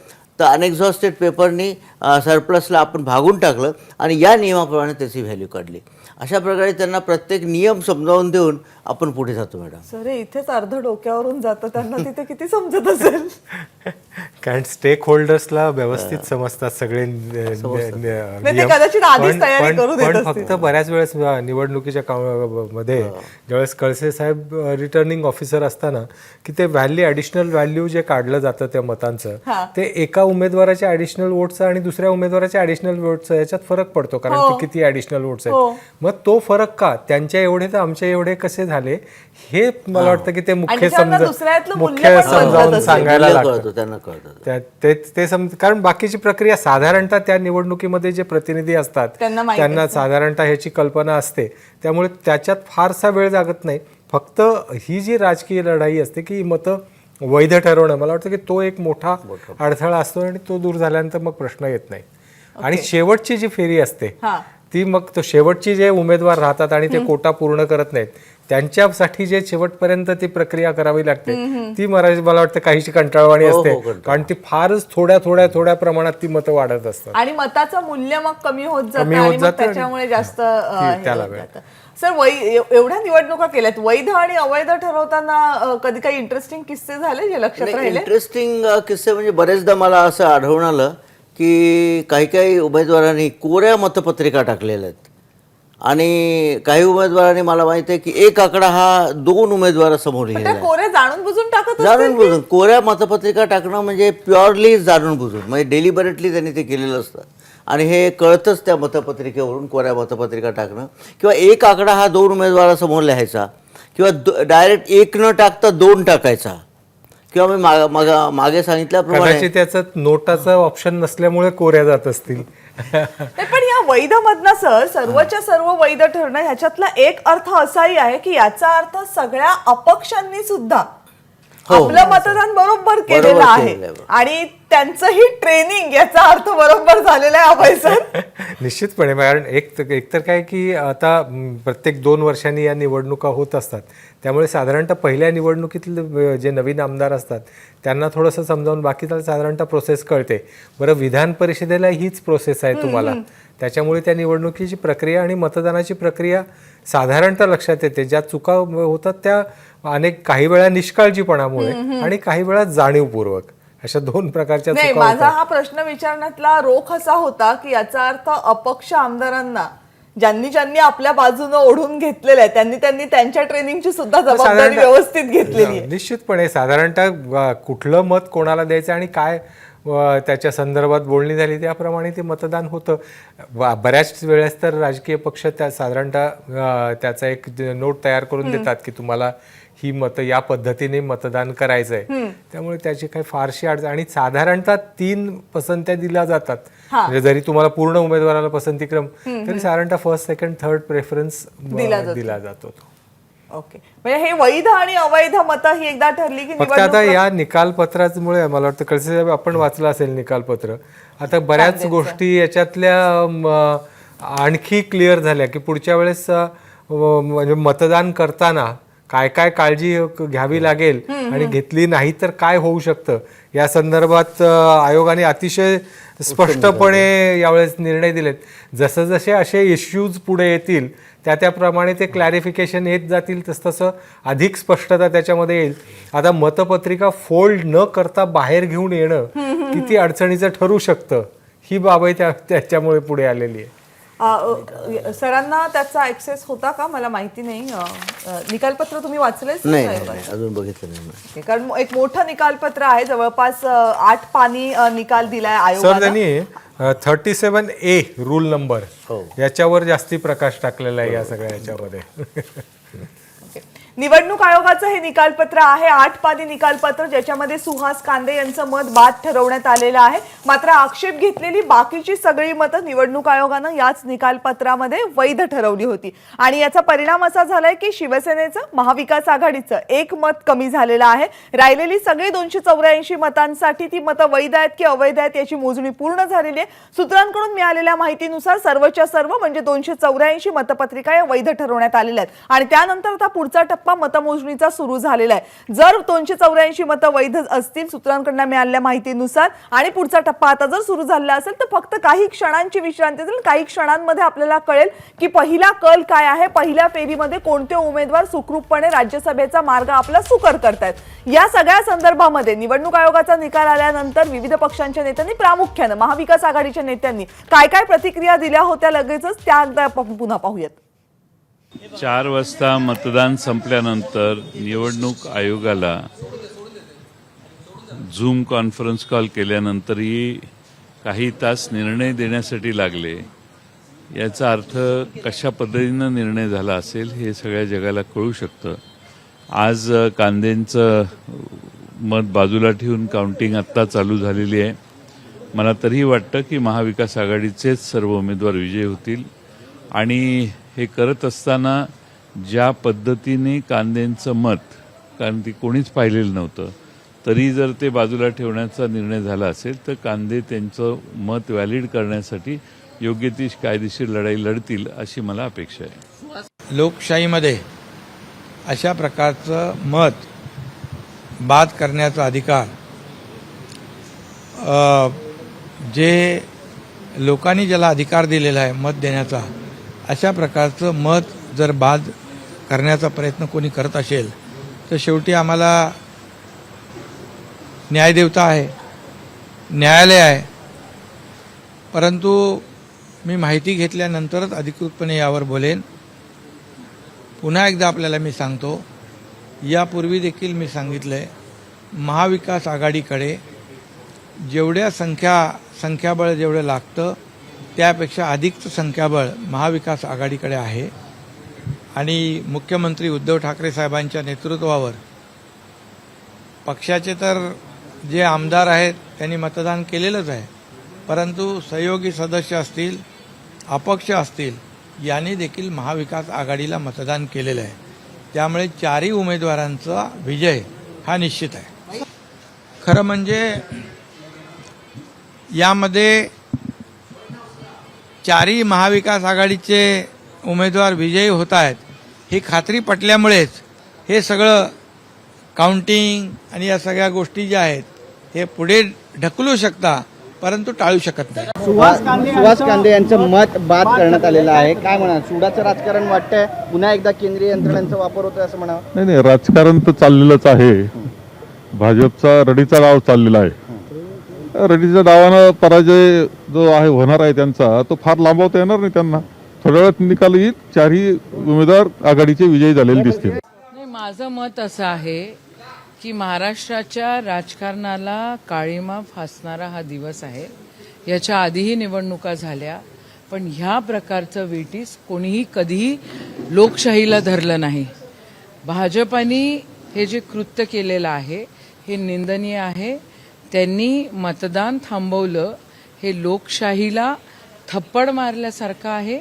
S16: तर अनएक्झॉस्टेड पेपरनी सरप्लसला आपण भागून टाकलं आणि या नियमाप्रमाणे त्याची व्हॅल्यू काढली. अशा प्रकारे त्यांना प्रत्येक नियम समजावून देऊन आपण पुढे जातो मॅडम.
S1: सर इथेच अर्ध डोक्यावरून जातं, त्यांना तिथे किती समजत असेल.
S6: कारण स्टेक होल्डर्सला व्यवस्थित समजतात सगळे
S1: नाही, ते कदाचित आधीच तयारी करून येत
S6: पण
S1: असतील.
S6: फक्त बऱ्याच वेळेस निवडणुकीच्या मध्ये ज्यावेळेस कळसे साहेब रिटर्निंग ऑफिसर असताना की ते ॲडिशनल व्हॅल्यू जे काढलं जातं त्या मतांचं ते एका उमेदवाराच्या ॲडिशनल वोटचं आणि दुसऱ्या उमेदवाराच्या ॲडिशनल वोटचं याच्यात फरक पडतो, कारण ते किती ॲडिशनल वोट्स आहेत. मग तो फरक का त्यांच्या एवढे तर आमच्या एवढे कसे झाले हे मला वाटतं की ते मुख्य समजावून सांगायला लागतं
S16: त्यांना कळतं.
S6: ते कारण बाकीची प्रक्रिया साधारणतः त्या निवडणुकीमध्ये जे प्रतिनिधी असतात त्यांना साधारणतः ह्याची कल्पना असते, त्यामुळे त्याच्यात फारसा वेळ लागत नाही. फक्त ही जी राजकीय लढाई असते की मतं वैध ठरवणं, मला वाटतं की तो एक मोठा अडथळा असतो आणि तो दूर झाल्यानंतर मग प्रश्न येत नाही. आणि शेवटची जी फेरी असते ती मग तो शेवटची जे उमेदवार राहतात आणि ते कोटा पूर्ण करत नाहीत त्यांच्यासाठी जे शेवटपर्यंत ती प्रक्रिया करावी लागते ती मला वाटतं काहीशी कंटाळवाणी असते, कारण ती फारच थोड्या प्रमाणात ती मतं वाढत असतात
S1: आणि मताचं मूल्य मग कमी होत जातं, त्याच्यामुळे जास्त
S6: त्याला वेळ.
S1: सर एवढ्या निवडणुका केल्यात, वैध आणि अवैध ठरवताना कधी काही इंटरेस्टिंग किस्से झाले जे लक्षात राहिले?
S16: इंटरेस्टिंग किस्से म्हणजे बरेचदा मला असं आढळून आलं की काही उमेदवारांनी कोऱ्या मतपत्रिका टाकलेल्या आहेत आणि काही उमेदवारांनी मला माहिती आहे की एक आकडा हा 2 उमेदवारासमोर लिहिलेला आहे.
S1: कोऱ्या जाणून बुजून टाकत
S16: जाणून बुजून कोऱ्या मतपत्रिका टाकणं म्हणजे प्युअरली जाणून बुजून, म्हणजे डेलिबरेटली त्यांनी ते केलेलं असतं आणि हे कळतंच त्या मतपत्रिकेवरून कोऱ्या मतपत्रिका टाकणं. किंवा एक आकडा हा 2 उमेदवारासमोर लिहायचा किंवा डायरेक्ट 1 न टाकता 2 टाकायचा. किंवा मी मागे सांगितल्याप्रमाणे
S6: त्याचं नोटाचं ऑप्शन नसल्यामुळे कोऱ्या जात असतील.
S1: पण या वैध मधनं सर सर्वच्या सर्व वैध ठरणं ह्याच्यातला एक अर्थ असाही आहे की याचा अर्थ सगळ्या अपक्षांनी सुद्धा आपलं मतदान बरोबर केलेलं आहे आणि त्यांचंही ट्रेनिंग याचा अर्थ बरोबर झालेला आहे. अभय सर
S6: निश्चितपणे, कारण एकतर काय की आता प्रत्येक 2 वर्षांनी या निवडणुका होत असतात, त्यामुळे साधारणतः पहिल्या निवडणुकीतले जे नवीन आमदार असतात त्यांना थोडंसं समजावून बाकीचा साधारणतः प्रोसेस कळते. बरं, विधान परिषदेला हीच प्रोसेस आहे तुम्हाला, त्याच्यामुळे त्या निवडणुकीची प्रक्रिया आणि मतदानाची प्रक्रिया साधारणतः लक्षात येते. ज्या चुका होतात त्या काही वेळा निष्काळजीपणामुळे आणि काही वेळा जाणीवपूर्वक, अशा 2 प्रकारच्या
S1: नाही.
S6: चुका
S1: माझा हा प्रश्न विचारण्यातला रोख असा होता की याचा अर्थ अपक्ष आमदारांना ज्यांनी आपल्या बाजूने ओढून घेतलेलं आहे त्यांनी त्यांच्या ट्रेनिंगची सुद्धा जबाबदारी व्यवस्थित घेतलेली आहे.
S6: निश्चितपणे साधारणतः कुठलं मत कोणाला द्यायचं आणि काय त्याच्या संदर्भात बोलणी झाली त्याप्रमाणे ते मतदान होतं. बऱ्याच वेळेस तर राजकीय पक्ष साधारणतः त्याचा एक नोट तयार करून देतात की तुम्हाला ही मतं या पद्धतीने मतदान करायचं आहे, त्यामुळे त्याची काही फारशी अडचण. आणि साधारणतः 3 पसंत्या दिल्या जातात, म्हणजे जरी तुम्हाला पूर्ण उमेदवाराला पसंतीक्रम तरी साधारणतः फर्स्ट, सेकंड, थर्ड प्रेफरन्स दिला जातो.
S1: ओके, म्हणजे हे वैध आणि अवैध मतं ही एकदा ठरली की
S6: फक्त आता या निकालपत्रामुळे मला वाटतं कळसे साहेब आपण वाचलं असेल निकालपत्र, आता बऱ्याच गोष्टी याच्यातल्या आणखी क्लिअर झाल्या की पुढच्या वेळेस म्हणजे मतदान करताना काय काळजी घ्यावी लागेल आणि घेतली नाही तर काय होऊ शकतं या संदर्भात आयोगाने अतिशय स्पष्टपणे यावेळेस निर्णय दिलेत. जसे असे इश्यूज पुढे येतील त्याप्रमाणे ते क्लॅरिफिकेशन येत जातील, तसं अधिक स्पष्टता त्याच्यामध्ये येईल. आता मतपत्रिका फोल्ड न करता बाहेर घेऊन येणं किती अडचणीचं ठरू शकतं ही बाबही त्याच्यामुळे पुढे आलेली आहे.
S1: सरांना त्याचा ऍक्सेस होता का मला माहिती नाही. निकालपत्र तुम्ही वाचलंय?
S16: नाही, अजून बघितलं नाही.
S1: कारण एक मोठं निकालपत्र आहे, जवळपास 8 पानी निकाल दिलाय आयोगाने.
S6: सर त्यांनी 37A रूल नंबर याच्यावर जास्ती प्रकाश टाकलेला आहे या सगळ्या याच्यामध्ये.
S1: निवडणूक आयोगाचं हे निकालपत्र आहे 8 पानी निकालपत्र, ज्याच्यामध्ये सुहास कांदे यांचं मत बाद ठरवण्यात आलेलं आहे. मात्र आक्षेप घेतलेली बाकीची सगळी मतं निवडणूक आयोगानं याच निकालपत्रामध्ये वैध ठरवली होती. आणि याचा परिणाम असा झालाय की शिवसेनेचं, महाविकास आघाडीचं एक मत कमी झालेलं आहे. राहिलेली सगळी 284 मतांसाठी ती मतं वैध आहेत की अवैध आहेत याची मोजणी पूर्ण झालेली आहे. सूत्रांकडून मिळालेल्या माहितीनुसार सर्वच्या सर्व म्हणजे 284 मतपत्रिका या वैध ठरवण्यात आलेल्या आहेत. आणि त्यानंतर आता पुढचा टप्पा मतमोजणीचा सुरू झालेला आहे. जर 284 मतं वैध असतील सूत्रांकडून मिळालेल्या माहितीनुसार आणि पुढचा टप्पा आता जर सुरू झाला असेल तर फक्त काही क्षणांची विश्रांती असेल. काही क्षणांमध्ये आपल्याला कळेल की पहिला कल काय आहे, पहिल्या फेरीमध्ये कोणते उमेदवार सुखरूपपणे राज्यसभेचा मार्ग आपला सुकर करतायत. या सगळ्या संदर्भामध्ये निवडणूक आयोगाचा निकाल आल्यानंतर विविध पक्षांच्या नेत्यांनी, प्रामुख्याने महाविकास आघाडीच्या नेत्यांनी काय काय प्रतिक्रिया दिल्या होत्या लगेचच त्या आपण पुन्हा पाहूयात.
S8: 4 वाजता मतदान संपल्यानंतर निवडणूक आयोगाला झूम कॉन्फरन्स कॉल केल्यानंतरही काही तास निर्णय देण्यासाठी लागले. याचा अर्थ कशा पद्धतीनं निर्णय झाला असेल हे सगळ्या जगाला कळू शकतं. आज कांदेंचं मत बाजूला ठेवून काउंटिंग आत्ता चालू झालेली आहे. मला तरीही वाटतं की महाविकास आघाडीचेच सर्व उमेदवार विजयी होतील. आणि हे करत असताना ज्या पद्धतीने कांदेंचं मत, कारण ते कोणीच पाहिलेलं नव्हतं, तरी जर ते बाजूला ठेवण्याचा निर्णय झाला असेल तर कांदे त्यांचं मत व्हॅलिड करण्यासाठी योग्य ती कायदेशीर लढाई लढतील अशी मला अपेक्षा आहे.
S9: लोकशाहीमध्ये अशा प्रकारचं मत बाद करण्याचा अधिकार जे लोकांनी ज्याला अधिकार दिलेला आहे मत देण्याचा, अशा प्रकारचं मत जर बाद करण्याचा प्रयत्न कोणी करत असेल तर शेवटी आम्हाला न्यायदेवता आहे, न्यायालय आहे. परंतु मी माहिती घेतल्यानंतरच अधिकृतपणे यावर बोलेन. पुन्हा एकदा आपल्याला मी सांगतो, यापूर्वी देखील मी सांगितलं आहे, महाविकास आघाडीकडे जेवढ्या संख्याबळ जेवढं लागतं त्यापेक्षा अधिकचं संख्याबळ महाविकास आघाडीकडे आहे. आणि मुख्यमंत्री उद्धव ठाकरे साहेबांच्या नेतृत्वावर पक्षाचे तर जे आमदार आहेत त्यांनी मतदान केलेलंच आहे, परंतु सहयोगी सदस्य असतील, अपक्ष असतील, यांनी देखील महाविकास आघाडीला मतदान केलेलं आहे. त्यामुळे 4ही उमेदवारांचा विजय हा निश्चित आहे. खरं म्हणजे यामध्ये 4ही महाविकास आघाडीचे उमेदवार विजयी होत आहेत ही खात्री पटल्यामुळेच हे सगळं काउंटिंग आणि या सगळ्या गोष्टी ज्या आहेत हे पुढे ढकलू शकता, परंतु टाळू शकत नाही.
S3: सुहास कांदे यांचं मत बाद करण्यात आलेलं आहे. काय म्हणा, सुडाचं राजकारण वाटतंय, पुन्हा एकदा केंद्रीय यंत्रणांचा वापर होतोय असं म्हणावं?
S4: नाही, राजकारण तर चाललेलंच आहे. भाजपचा रडीचा डाव चाललेला आहे. रडीच्या डावानं पराजय जो आहे होणार आहे त्यांचा, तो फार लांबवता येणार नाही त्यांना. थोड्या वेळात निकाल येईल, 4ही उमेदवार आघाडीचे विजयी झालेले दिसतील.
S10: नाही, माझं मत असं आहे की महाराष्ट्राच्या राजकारणाला काळीमा फासणारा हा दिवस आहे. याच्या आधीही निवडणुका झाल्या, पण ह्या प्रकारचं वेटीस कोणीही कधीही लोकशाहीला धरलं नाही. भाजपाने हे जे कृत्य केलेलं आहे हे निंदनीय आहे. त्यांनी मतदान थांबवलं हे लोकशाहीला थप्पड मारल्यासारखं आहे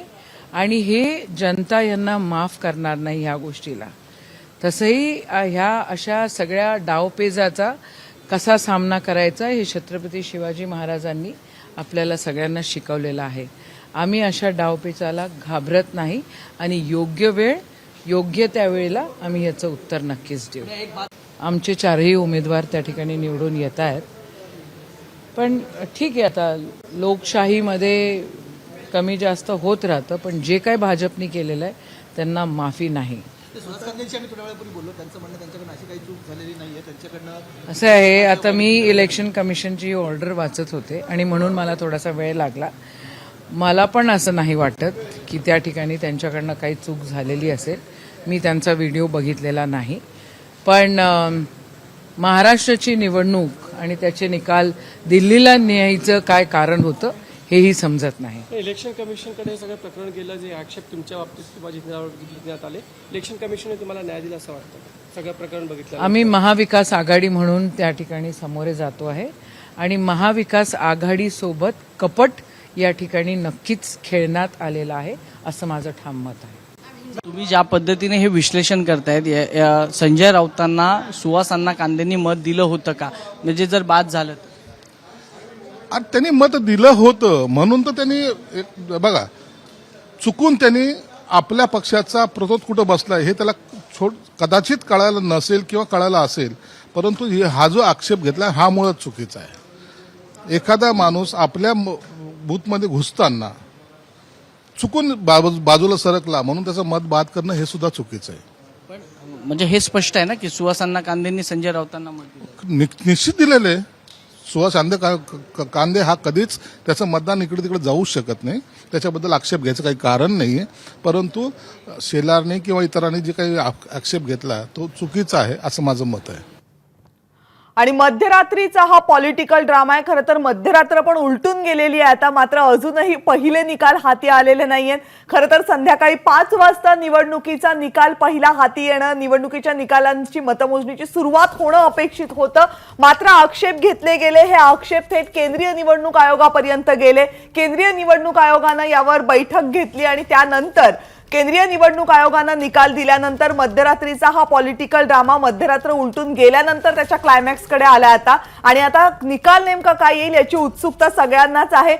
S10: आणि हे जनता यांना माफ करणार नाही ह्या गोष्टीला. तसंही ह्या अशा सगळ्या डावपेचाचा कसा सामना करायचा हे छत्रपती शिवाजी महाराजांनी आपल्याला सगळ्यांना शिकवलेलं आहे. आम्ही अशा डावपेचाला घाबरत नाही आणि योग्य वेळ योग्य त्यावेळेला आम्ही याचं उत्तर नक्कीच देऊ. आमचे 4ही उमेदवार त्या ठिकाणी निवडून येत आहेत. पण ठीक आहे, आता लोकशाहीमध्ये कमी जास्त होत राहतं, पण जे काय भाजपने केलेलं आहे त्यांना माफी नाही. असं आहे, आता मी इलेक्शन कमिशनची ऑर्डर वाचत होते आणि म्हणून मला थोडासा वेळ लागला. मला पण असं नाही वाटत की त्या ठिकाणी त्यांच्याकडनं काही चूक झालेली असेल. मी त्यांचा व्हिडिओ बघितलेला नाही. पण महाराष्ट्राची निवडणूक आणि त्याचे निकाल दिल्लीला न्यायचं काय कारण होतं हेही समजत नाही.
S5: इलेक्शन कमिशनकडे हे सगळं प्रकरण गेलं, जे आक्षेप तुमच्या बाबतीत किंवा जिंकण्यात आले, इलेक्शन कमिशनने तुम्हाला न्याय दिला असं वाटतं सगळं प्रकरण बघितलं?
S10: आम्ही महाविकास आघाडी म्हणून त्या ठिकाणी समोरे जातो आहे आणि महाविकास आघाडीसोबत कपट या ठिकाणी नक्कीच खेळण्यात आलेला आहे असं माझं ठाम मत आहे.
S11: तुम्ही ज्या पद्धतीने हे विश्लेषण करतायत, संजय राऊतांना सुहास अण्णा कांदेंनी मत दिलं होतं का, म्हणजे जर बाद झालं तर?
S12: आणि त्यांनी मत दिलं होतं म्हणून तर त्यांनी बघा, चुकून त्यांनी आपल्या पक्षाचा प्रतोद कुठं बसलाय हे त्याला कदाचित कळायला नसेल किंवा कळायला असेल, परंतु हा जो आक्षेप घेतला हा मुळात चुकीचा आहे. एखादा माणूस आपल्या बूथमध्ये घुसताना चुकून बाजूला सरकला म्हणून त्याचं मत बाद करणं हे सुद्धा चुकीचं आहे.
S11: म्हणजे हे स्पष्ट आहे ना की सुहास अण्णा कांदेंनी संजय राऊतांना मत दिलं?
S12: निश्चित दिलेलं आहे. सुहास कांदे हा कधीच त्याचं मतदान इकडे तिकडे जाऊ शकत नाही, त्याच्याबद्दल आक्षेप घ्यायचं काही कारण नाही आहे, परंतु शेलारने किंवा इतरांनी जे काही आक्षेप घेतला तो चुकीचा आहे असं माझं मत आहे.
S1: आणि मध्यरात्रीचा हा पॉलिटिकल ड्रामा आहे. खरं तर मध्यरात्र पण उलटून गेलेली आहे आता, मात्र अजूनही पहिले निकाल हाती आलेले नाहीयेत. खरं तर संध्याकाळी 5 वाजता निवडणुकीचा निकाल पहिला हाती येणं, निवडणुकीच्या निकालांची मतमोजणीची सुरुवात होणं अपेक्षित होतं, मात्र आक्षेप घेतले गेले. हे आक्षेप थेट केंद्रीय निवडणूक आयोगापर्यंत गेले. केंद्रीय निवडणूक आयोगानं यावर बैठक घेतली आणि त्यानंतर केंद्रीय निवडणूक आयोगानं निकाल दिल्यानंतर मध्यरात्रीचा हा पॉलिटिकल ड्रामा मध्यरात्र उलटून गेल्यानंतर त्याच्या क्लायमॅक्सकडे आला आता. आणि आता निकाल नेमका काय येईल याची उत्सुकता सगळ्यांनाच आहे.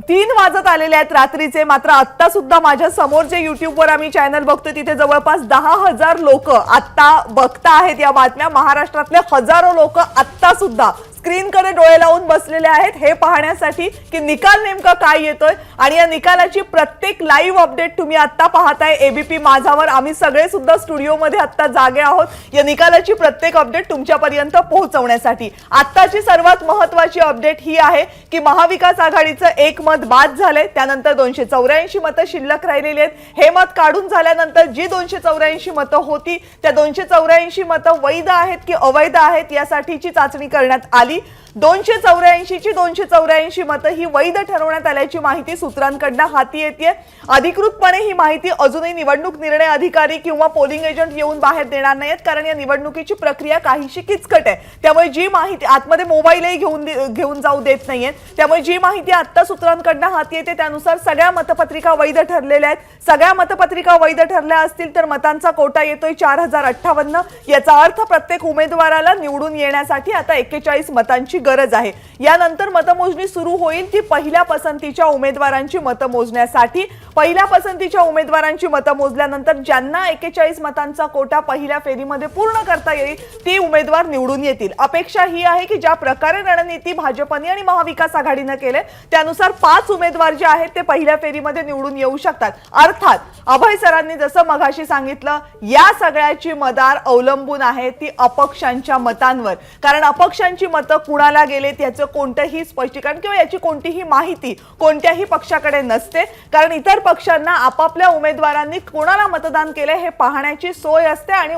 S1: 3 वाजत आलेले आहेत रात्रीचे, मात्र आत्ता सुद्धा माझ्या समोर जे युट्यूबवर आम्ही चॅनल बघतोय तिथे जवळपास 10,000 लोक आत्ता बघता आहेत या बातम्या. महाराष्ट्रातले हजारो लोक आत्ता सुद्धा स्क्रीनकडे डोळे लावून बसलेले आहेत हे पाहण्यासाठी की निकाल नेमका काय येतोय. आणि या निकालाची प्रत्येक लाईव्ह अपडेट तुम्ही आत्ता पाहताय एबीपी माझावर. आम्ही सगळे सुद्धा स्टुडिओमध्ये आत्ता जागे आहोत या निकालाची प्रत्येक अपडेट तुमच्यापर्यंत पोहोचवण्यासाठी. आत्ताची सर्वात महत्वाची अपडेट ही आहे की महाविकास आघाडीचं एक मत बाद झालंय, त्यानंतर 284 मतं शिल्लक राहिलेली आहेत. हे मत काढून झाल्यानंतर जी 284 मतं होती त्या 284 मतं वैध आहेत की अवैध आहेत यासाठीची चाचणी करण्यात आली. 284 ची 284 मतं ही वैध ठरवण्यात आल्याची माहिती सूत्रांकडून हाती येते. अधिकृतपणे ही माहिती अजूनही निवडणूक निर्णय अधिकारी किंवा पोलिंग एजंट येऊन बाहेर देणार नाहीत, कारण या निवडणुकीची प्रक्रिया काहीशी किचकट आहे. त्यामुळे जी माहिती आतमध्ये मोबाईलही घेऊन जाऊ देत नाहीयेत, त्यामुळे जी माहिती आत्ता सूत्रांकडून हाती येते त्यानुसार सगळ्या मतपत्रिका वैध ठरलेल्या आहेत. सगळ्या मतपत्रिका वैध ठरल्या असतील तर मतांचा कोटा येतोय 4058. याचा अर्थ प्रत्येक उमेदवाराला निवडून येण्यासाठी आता 41 मतांची गरज आहे. यानंतर मतमोजणी सुरू होईल ती पहिल्या पसंतीच्या उमेदवारांची मतं मोजण्यासाठी. पहिल्या पसंतीच्या उमेदवारांची मतं मोजल्यानंतर ज्यांना 41 मतांचा कोटा पहिल्या फेरीमध्ये पूर्ण करता येईल ती उमेदवार निवडून येतील. अपेक्षा ही आहे की ज्या प्रकारे रणनीती भाजपने आणि महाविकास आघाडीने केले त्यानुसार 5 उमेदवार जे आहेत ते पहिल्या फेरीमध्ये निवडून येऊ शकतात. अर्थात अभय सरांनी जसं मगाशी सांगितलं या सगळ्याची मदार अवलंबून आहे ती अपक्षांच्या मतांवर, कारण अपक्षांची मतं कुणाला गेलेत याचं कोणतंही स्पष्टीकरण किंवा याची कोणतीही माहिती कोणत्याही पक्षाकडे नसते, कारण इतर पक्षांना आपापल्या उमेदवारांनी कोणाला मतदान केले हे पाहण्याची सोय असते आणि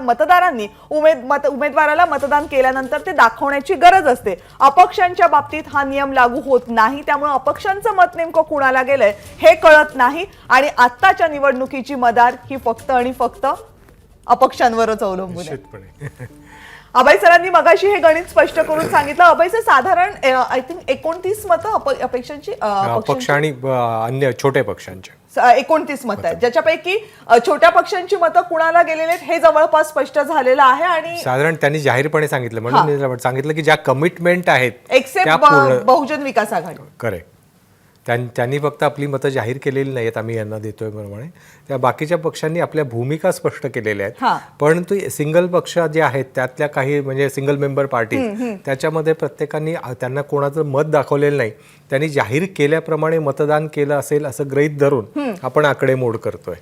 S1: मतदारांनी उमेदवाराला मतदान केल्यानंतर ते दाखवण्याची गरज असते. अपक्षांच्या बाबतीत हा नियम लागू होत नाही, त्यामुळे अपक्षांचं मत नेमकं कुणाला गेलंय हे कळत नाही आणि आत्ताच्या निवडणुकीची मदार ही फक्त आणि फक्त अपक्षांवरच अवलंबून आहे. अभय सरांनी मगाशी हे गणित स्पष्ट करून सांगितलं. अभय सर, साधारण आय थिंक 29 मतं अपेक्षांची
S6: पक्ष आणि अन्य छोट्या पक्षांच्या
S1: 29 मतं आहेत, ज्याच्यापैकी छोट्या पक्षांची मतं कुणाला गेलेले आहेत हे जवळपास स्पष्ट झालेलं आहे. आणि
S6: साधारण त्यांनी जाहीरपणे सांगितलं, म्हणून सांगितलं की ज्या कमिटमेंट आहेत
S1: एक्सेप्ट बहुजन विकास आघाडी,
S6: करेक्ट, त्यांनी फक्त आपली मतं जाहीर केलेली नाहीत आम्ही यांना देतोय प्रमाणे, त्या बाकीच्या पक्षांनी आपल्या भूमिका स्पष्ट केलेल्या आहेत. परंतु सिंगल पक्ष जे आहेत त्यातल्या काही म्हणजे सिंगल मेंबर पार्टी त्याच्यामध्ये प्रत्येकाने त्यांना कोणाचं मत दाखवलेलं नाही, त्यांनी जाहीर केल्याप्रमाणे मतदान केलं असेल असं गृहीत धरून आपण आकडेमोड करतोय.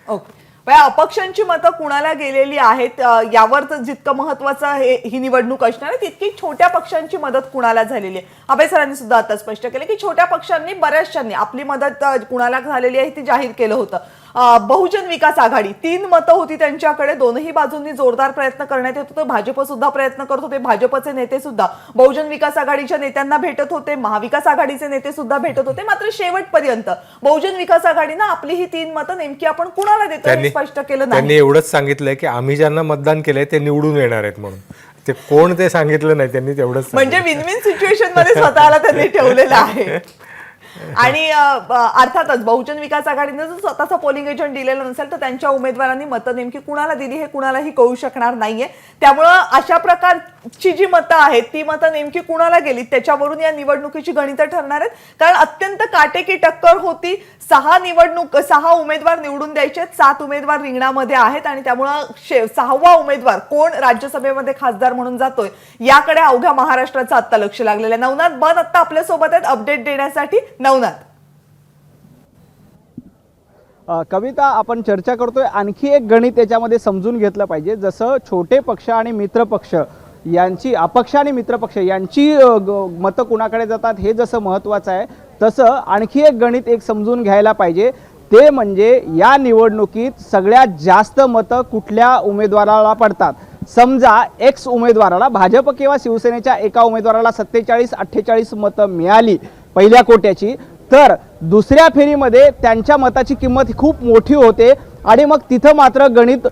S1: ओके, अपक्षांची मतं कुणाला गेलेली आहेत यावर जितकं महत्वाचं ही निवडणूक असणार आहे तितकी छोट्या पक्षांची मदत कुणाला झालेली आहे. अभय सरांनी सुद्धा आता स्पष्ट केलं की छोट्या पक्षांनी बऱ्याचशांनी आपली मदत कुणाला झालेली आहे ती जाहीर केलं होतं. बहुजन विकास आघाडी 3 मतं होती त्यांच्याकडे, दोनही बाजूंनी जोरदार प्रयत्न करण्यात येत होते. भाजप सुद्धा प्रयत्न करत होते, भाजपचे नेते सुद्धा बहुजन विकास आघाडीच्या नेत्यांना भेटत होते, महाविकास आघाडीचे नेते सुद्धा भेटत होते. मात्र शेवटपर्यंत बहुजन विकास आघाडीनं आपली ही 3 मतं नेमकी आपण कुणाला देतो हे स्पष्ट केलं नाही.
S6: त्यांनी एवढंच सांगितलंय की आम्ही ज्यांना मतदान केलंय ते निवडून येणार आहेत म्हणून. ते कोण ते सांगितलं नाही, त्यांनी तेवढंच
S1: म्हणजे विन विन सिच्युएशन मध्ये स्वतःला त्यांनी ठेवलेलं आहे. आणि अर्थातच बहुजन विकास आघाडीने जर स्वतःचा पोलिंग एजंट दिलेला नसेल तर त्यांच्या उमेदवारांनी मतं नेमकी कुणाला दिली हे कुणालाही कळू शकणार नाहीये. त्यामुळं अशा प्रकारची जी मतं आहेत ती मतं नेमकी कुणाला गेली त्याच्यावरून या निवडणुकीची गणितं ठरणार आहेत. कारण अत्यंत काटेकी टक्कर होती. 6 उमेदवार निवडून द्यायचे, 7 उमेदवार रिंगणामध्ये आहेत आणि त्यामुळं 6वा उमेदवार कोण राज्यसभेमध्ये खासदार म्हणून जातोय याकडे अवघ्या महाराष्ट्राचं आता लक्ष लागलेलं आहे. नवनाथ बन आता आपल्या सोबत आहेत अपडेट देण्यासाठी. नवनाथ,
S2: कविता, आपण चर्चा करतोय आणखी एक गणित याच्यामध्ये समजून घेतलं पाहिजे. जसं छोटे पक्ष आणि मित्र पक्ष यांची, अपक्ष आणि मित्र पक्ष यांची मतं कुणाकडे जातात हे जसं महत्त्वाचं आहे, तसं आणखी एक गणित एक समजून घ्यायला पाहिजे. ते म्हणजे या निवडणुकीत सगळ्यात जास्त मतं कुठल्या उमेदवाराला पडतात. समजा एक्स उमेदवाराला, भाजप किंवा शिवसेनेच्या एका उमेदवाराला 47-48 मतं मिळाली पहिल्या कोट्याची, तर दुसऱ्या फेरीमध्ये त्यांच्या मताची किंमत खूप मोठी होते आणि मग तिथं मात्र गणित,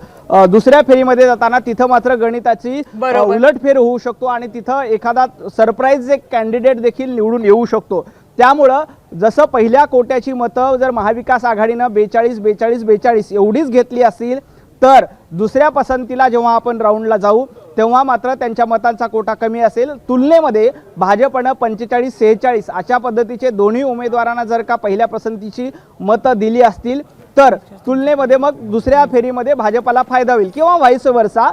S2: दुसऱ्या फेरीमध्ये जाताना तिथं मात्र गणिताची उलटफेर होऊ शकतो आणि तिथं एखादा सरप्राईज एक कॅन्डिडेट देखील निवडून येऊ शकतो. त्यामुळं जसं पहिल्या कोट्याची मतं जर महाविकास आघाडीनं 42-42-42 एवढीच घेतली असतील, तर दुसऱ्या पसंतीला जेव्हा आपण राऊंडला जाऊ तेव्हा मात्र त्यांच्या मतांचा कोटा कमी असेल. तुलनेमध्ये भाजपनं 45-46 अशा पद्धतीचे दोन्ही उमेदवारांना जर का पहिल्या पसंतीची मतं दिली असतील तर तुलनेमध्ये मग दुसऱ्या फेरीमध्ये भाजपला फायदा होईल किंवा व्हाईस वर्सा.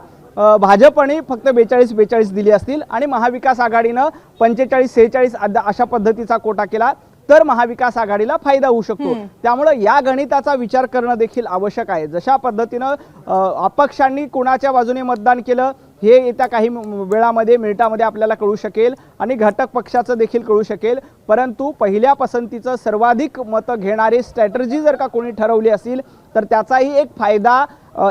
S2: भाजपने फक्त 42-42 दिली असतील आणि महाविकास आघाडीनं 45-46 अशा पद्धतीचा कोटा केला तर महाविकास आघाडीला फायदा होऊ शकतो. त्यामुळे या गणिताचा विचार करणं देखील आवश्यक आहे. जशा पद्धतीनं अपक्षांनी कोणाच्या बाजूने मतदान केलं हे येत्या काही वेळामध्ये, मिनिटामध्ये आपल्याला कळू शकेल आणि घटक पक्षाचं देखील कळू शकेल. परंतु पहिल्या पसंतीचं सर्वाधिक मतं घेणारी स्ट्रॅटर्जी जर का कोणी ठरवली असेल तर त्याचाही एक फायदा,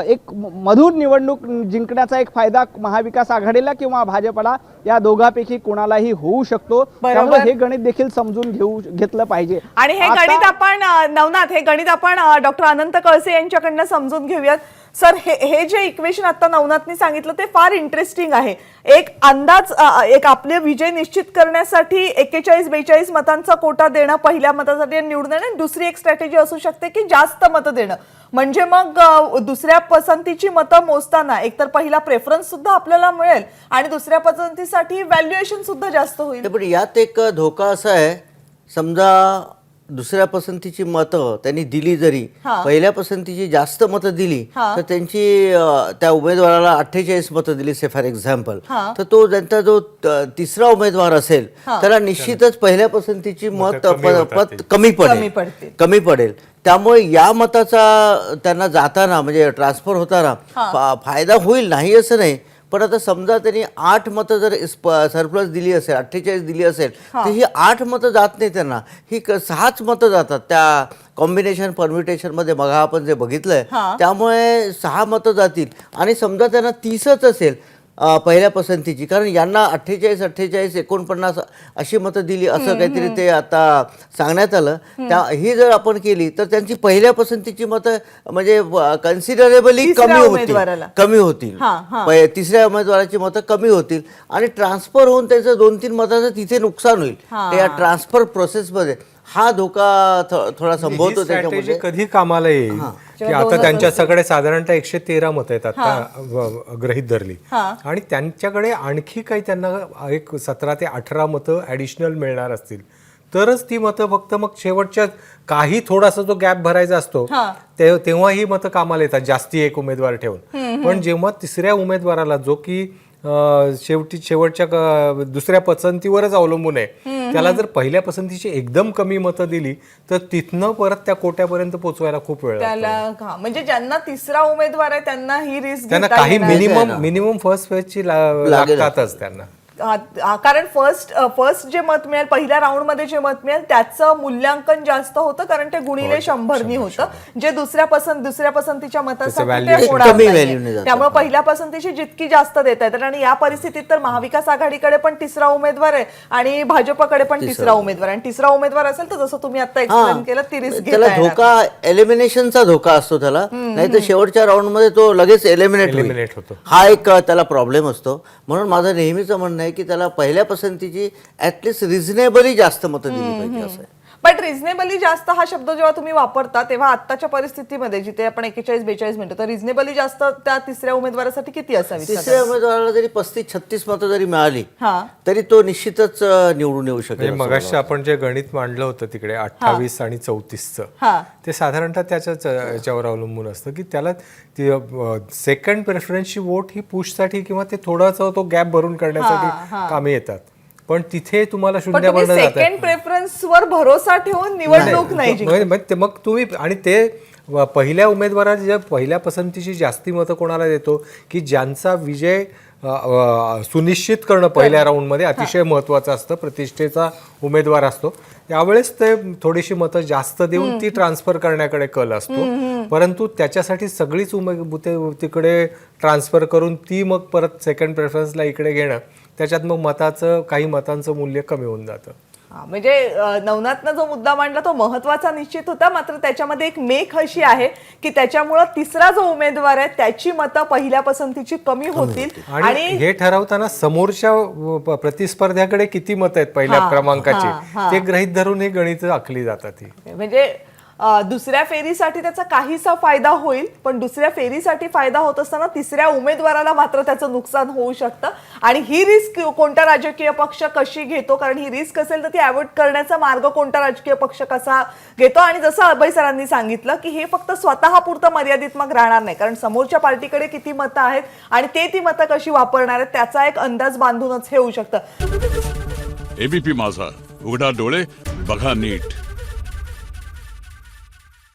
S2: एक मधुर निवडणूक जिंकण्याचा एक फायदा महाविकास आघाडीला किंवा भाजपला या दोघांपैकी कोणालाही होऊ शकतो. त्यामुळे हे गणित देखील समजून घेतलं पाहिजे.
S1: आणि हे गणित आपण नवनाथ, हे गणित आपण डॉक्टर अनंत कळसे यांच्याकडनं समजून घेऊयात. सर, हे जे इक्वेशन आता नवनाथनी सांगितलं ते फार इंटरेस्टिंग आहे. एक अंदाज, एक आपले विजय निश्चित करण्यासाठी 41-42 मतांचा कोटा देणं पहिल्या मतासाठी निवडून देणं, आणि दुसरी एक स्ट्रॅटेजी असू शकते की जास्त मतं देणं. म्हणजे मग दुसऱ्या पसंतीची मतं मोजताना एकतर पहिला प्रेफरन्स सुद्धा आपल्याला मिळेल आणि दुसऱ्या पसंतीसाठी व्हॅल्युएशन सुद्धा जास्त होईल.
S16: पण यात एक धोका असा आहे, समजा दुसऱ्या पसंतीची मतं त्यांनी दिली, जरी पहिल्या पसंतीची जास्त मतं दिली तर त्यांची त्या उमेदवाराला 48 मतं दिली से फॉर एक्झाम्पल, तर तो त्यांचा जो तिसरा उमेदवार असेल त्याला निश्चितच पहिल्या पसंतीची मत कमी पडेल. त्यामुळे या मताचा त्यांना जाताना म्हणजे ट्रान्सफर होताना फायदा होईल, नाही असं नाही. पण आता समजा त्यांनी 8 मतं जर सरप्लस दिली असेल, 48 दिली असेल, तर ही 8 मतं जात नाही त्यांना, ही 6च मतं जातात त्या कॉम्बिनेशन परम्युटेशनमध्ये. मग आपण जे बघितलंय त्यामुळे 6 मतं जातील. आणि समजा त्यांना 30च असेल पहिल्या पसंतीची, कारण यांना 48-48-49 अशी मतं दिली असं काहीतरी ते आता सांगण्यात आलं. ही जर आपण केली तर त्यांची पहिल्या पसंतीची मतं म्हणजे कन्सिडरेबली कमी होतील. तिसऱ्या उमेदवाराची मतं कमी होतील आणि ट्रान्सफर होऊन त्यांचं 2-3 मताचं तिथे नुकसान होईल. त्या ट्रान्सफर प्रोसेसमध्ये हा धोका थोडा संभवतो. त्याच्यामध्ये
S6: कधी कामाला येईल की आता त्यांच्याकडे साधारणतः 113 मतं आहेत आता गृहीत धरली आणि त्यांच्याकडे आणखी काही त्यांना एक 17 ते 18 मतं ॲडिशनल मिळणार असतील तरच ती मतं फक्त मग शेवटच्या काही थोडासा जो गॅप भरायचा असतो तेव्हा ही मतं कामाला येतात, जास्ती एक उमेदवार ठेवून. पण जेव्हा तिसऱ्या उमेदवाराला, जो की शेवटच्या दुसऱ्या पसंतीवरच अवलंबून आहे, त्याला जर पहिल्या पसंतीची एकदम कमी मतं दिली तर तिथनं परत त्या कोट्यापर्यंत पोहोचवायला खूप वेळ
S1: त्याला. म्हणजे ज्यांना तिसरा उमेदवार आहे त्यांना ही रिस्क,
S6: त्यांना काही मिनिमम फर्स्ट फेजची लागतातच त्यांना.
S1: कारण फर्स्ट जे मत मिळेल, पहिल्या राऊंडमध्ये जे मत मिळेल त्याचं मूल्यांकन जास्त होतं, कारण ते गुणिले 100 होतं, जे दुसऱ्या पसंतीच्या मतासाठी ते होणार
S16: कमी
S1: नाहीये.
S16: value ने जातं.
S1: त्यामुळे पहिल्या पसंतीची जितकी जास्त देता येतात. आणि या परिस्थितीत तर महाविकास आघाडीकडे पण तिसरा उमेदवार आहे आणि भाजपकडे पण तिसरा उमेदवार आहे. आणि तिसरा उमेदवार असेल तर जसं तुम्ही आता एक्सप्लेन केलं, ती रिस्क
S16: त्याला धोका, एलिमिनेशनचा धोका असतो त्याला, नाही तर शेवटच्या राऊंड मध्ये तो लगेच एलिमिनेट
S6: होतो.
S16: हा एक त्याला प्रॉब्लेम असतो. म्हणून माझं नेहमीचं म्हणणं आहे की त्याला पहिल्या पसंतीची ऍटलिस्ट रिझनेबली जास्त मतं दिली पाहिजे असं आहे.
S1: बट रिझनेबली जास्त हा शब्द जेव्हा तुम्ही वापरता तेव्हा आत्ताच्या परिस्थितीमध्ये जिथे आपण 41-42 मिनिटं, तर रिझनेबली जास्त त्या तिसऱ्या उमेदवारासाठी किती असावी?
S16: तिसऱ्या उमेदवाराला जरी 35-36 मतं जरी मिळाली
S1: हा,
S16: तरी तो निश्चितच निवडून येऊ शकेल.
S6: म्हणजे मगाशी आपण जे गणित मांडलं होतं तिकडे 28 आणि 34चं,
S1: हा,
S6: ते साधारणतः याच्यावर अवलंबून असतं की त्याला सेकंड प्रेफरन्सची वोट ही पुशसाठी किंवा ते थोडासा तो गॅप भरून करण्यासाठी कामी येतात. पण तिथे तुम्हाला
S1: पण
S6: शून्य
S1: तुम्ही
S6: बनलं जातं.
S1: सेकंड प्रेफरन्सवर भरोसा ठेवून निवडणूक नाही जिंकत.
S6: मग तुम्ही आणि ते पहिल्या उमेदवाराच्या पहिल्या पसंतीची जास्ती मतं कोणाला देतो की ज्यांचा विजय सुनिश्चित करणं पहिल्या राऊंडमध्ये अतिशय महत्त्वाचं असतं, प्रतिष्ठेचा उमेदवार असतो. त्यावेळेस ते थोडीशी मतं जास्त देऊन ती ट्रान्सफर करण्याकडे कल असतो. परंतु त्याच्यासाठी सगळीच तिकडे ट्रान्सफर करून ती मग परत सेकंड प्रेफरन्सला इकडे घेणं, त्याच्यात मग काही मतांचं मूल्य कमी होऊन जातं.
S1: म्हणजे नवनाथनं जो मुद्दा मांडला तो महत्वाचा निश्चित होता, मात्र त्याच्यामध्ये एक मेख अशी आहे की त्याच्यामुळं तिसरा जो उमेदवार आहे त्याची मतं पहिल्या पसंतीची कमी होतील.
S6: आणि हे ठरवताना समोरच्या प्रतिस्पर्ध्याकडे किती मतं आहेत पहिल्या क्रमांकाची, ते गृहीत धरून हे गणित आखली जातात.
S1: म्हणजे दुसऱ्या फेरीसाठी त्याचा काहीसा फायदा होईल, पण दुसऱ्या फेरीसाठी फायदा होत असताना तिसऱ्या उमेदवाराला मात्र त्याचं नुकसान होऊ शकतं. आणि ही रिस्क कोणता राजकीय पक्ष कशी घेतो, कारण ही रिस्क असेल तर ती अवॉइड करण्याचा मार्ग कोणता राजकीय पक्ष कसा घेतो. आणि जसं अभय सरांनी सांगितलं की हे फक्त स्वतःपुरतं मर्यादित मग राहणार नाही, कारण समोरच्या पार्टीकडे किती मतं आहेत आणि ते ती मतं कशी वापरणार आहेत त्याचा एक अंदाज बांधूनच हे होऊ शकतं.
S17: एबीपी माझा, उघडा डोळे बघा नीट.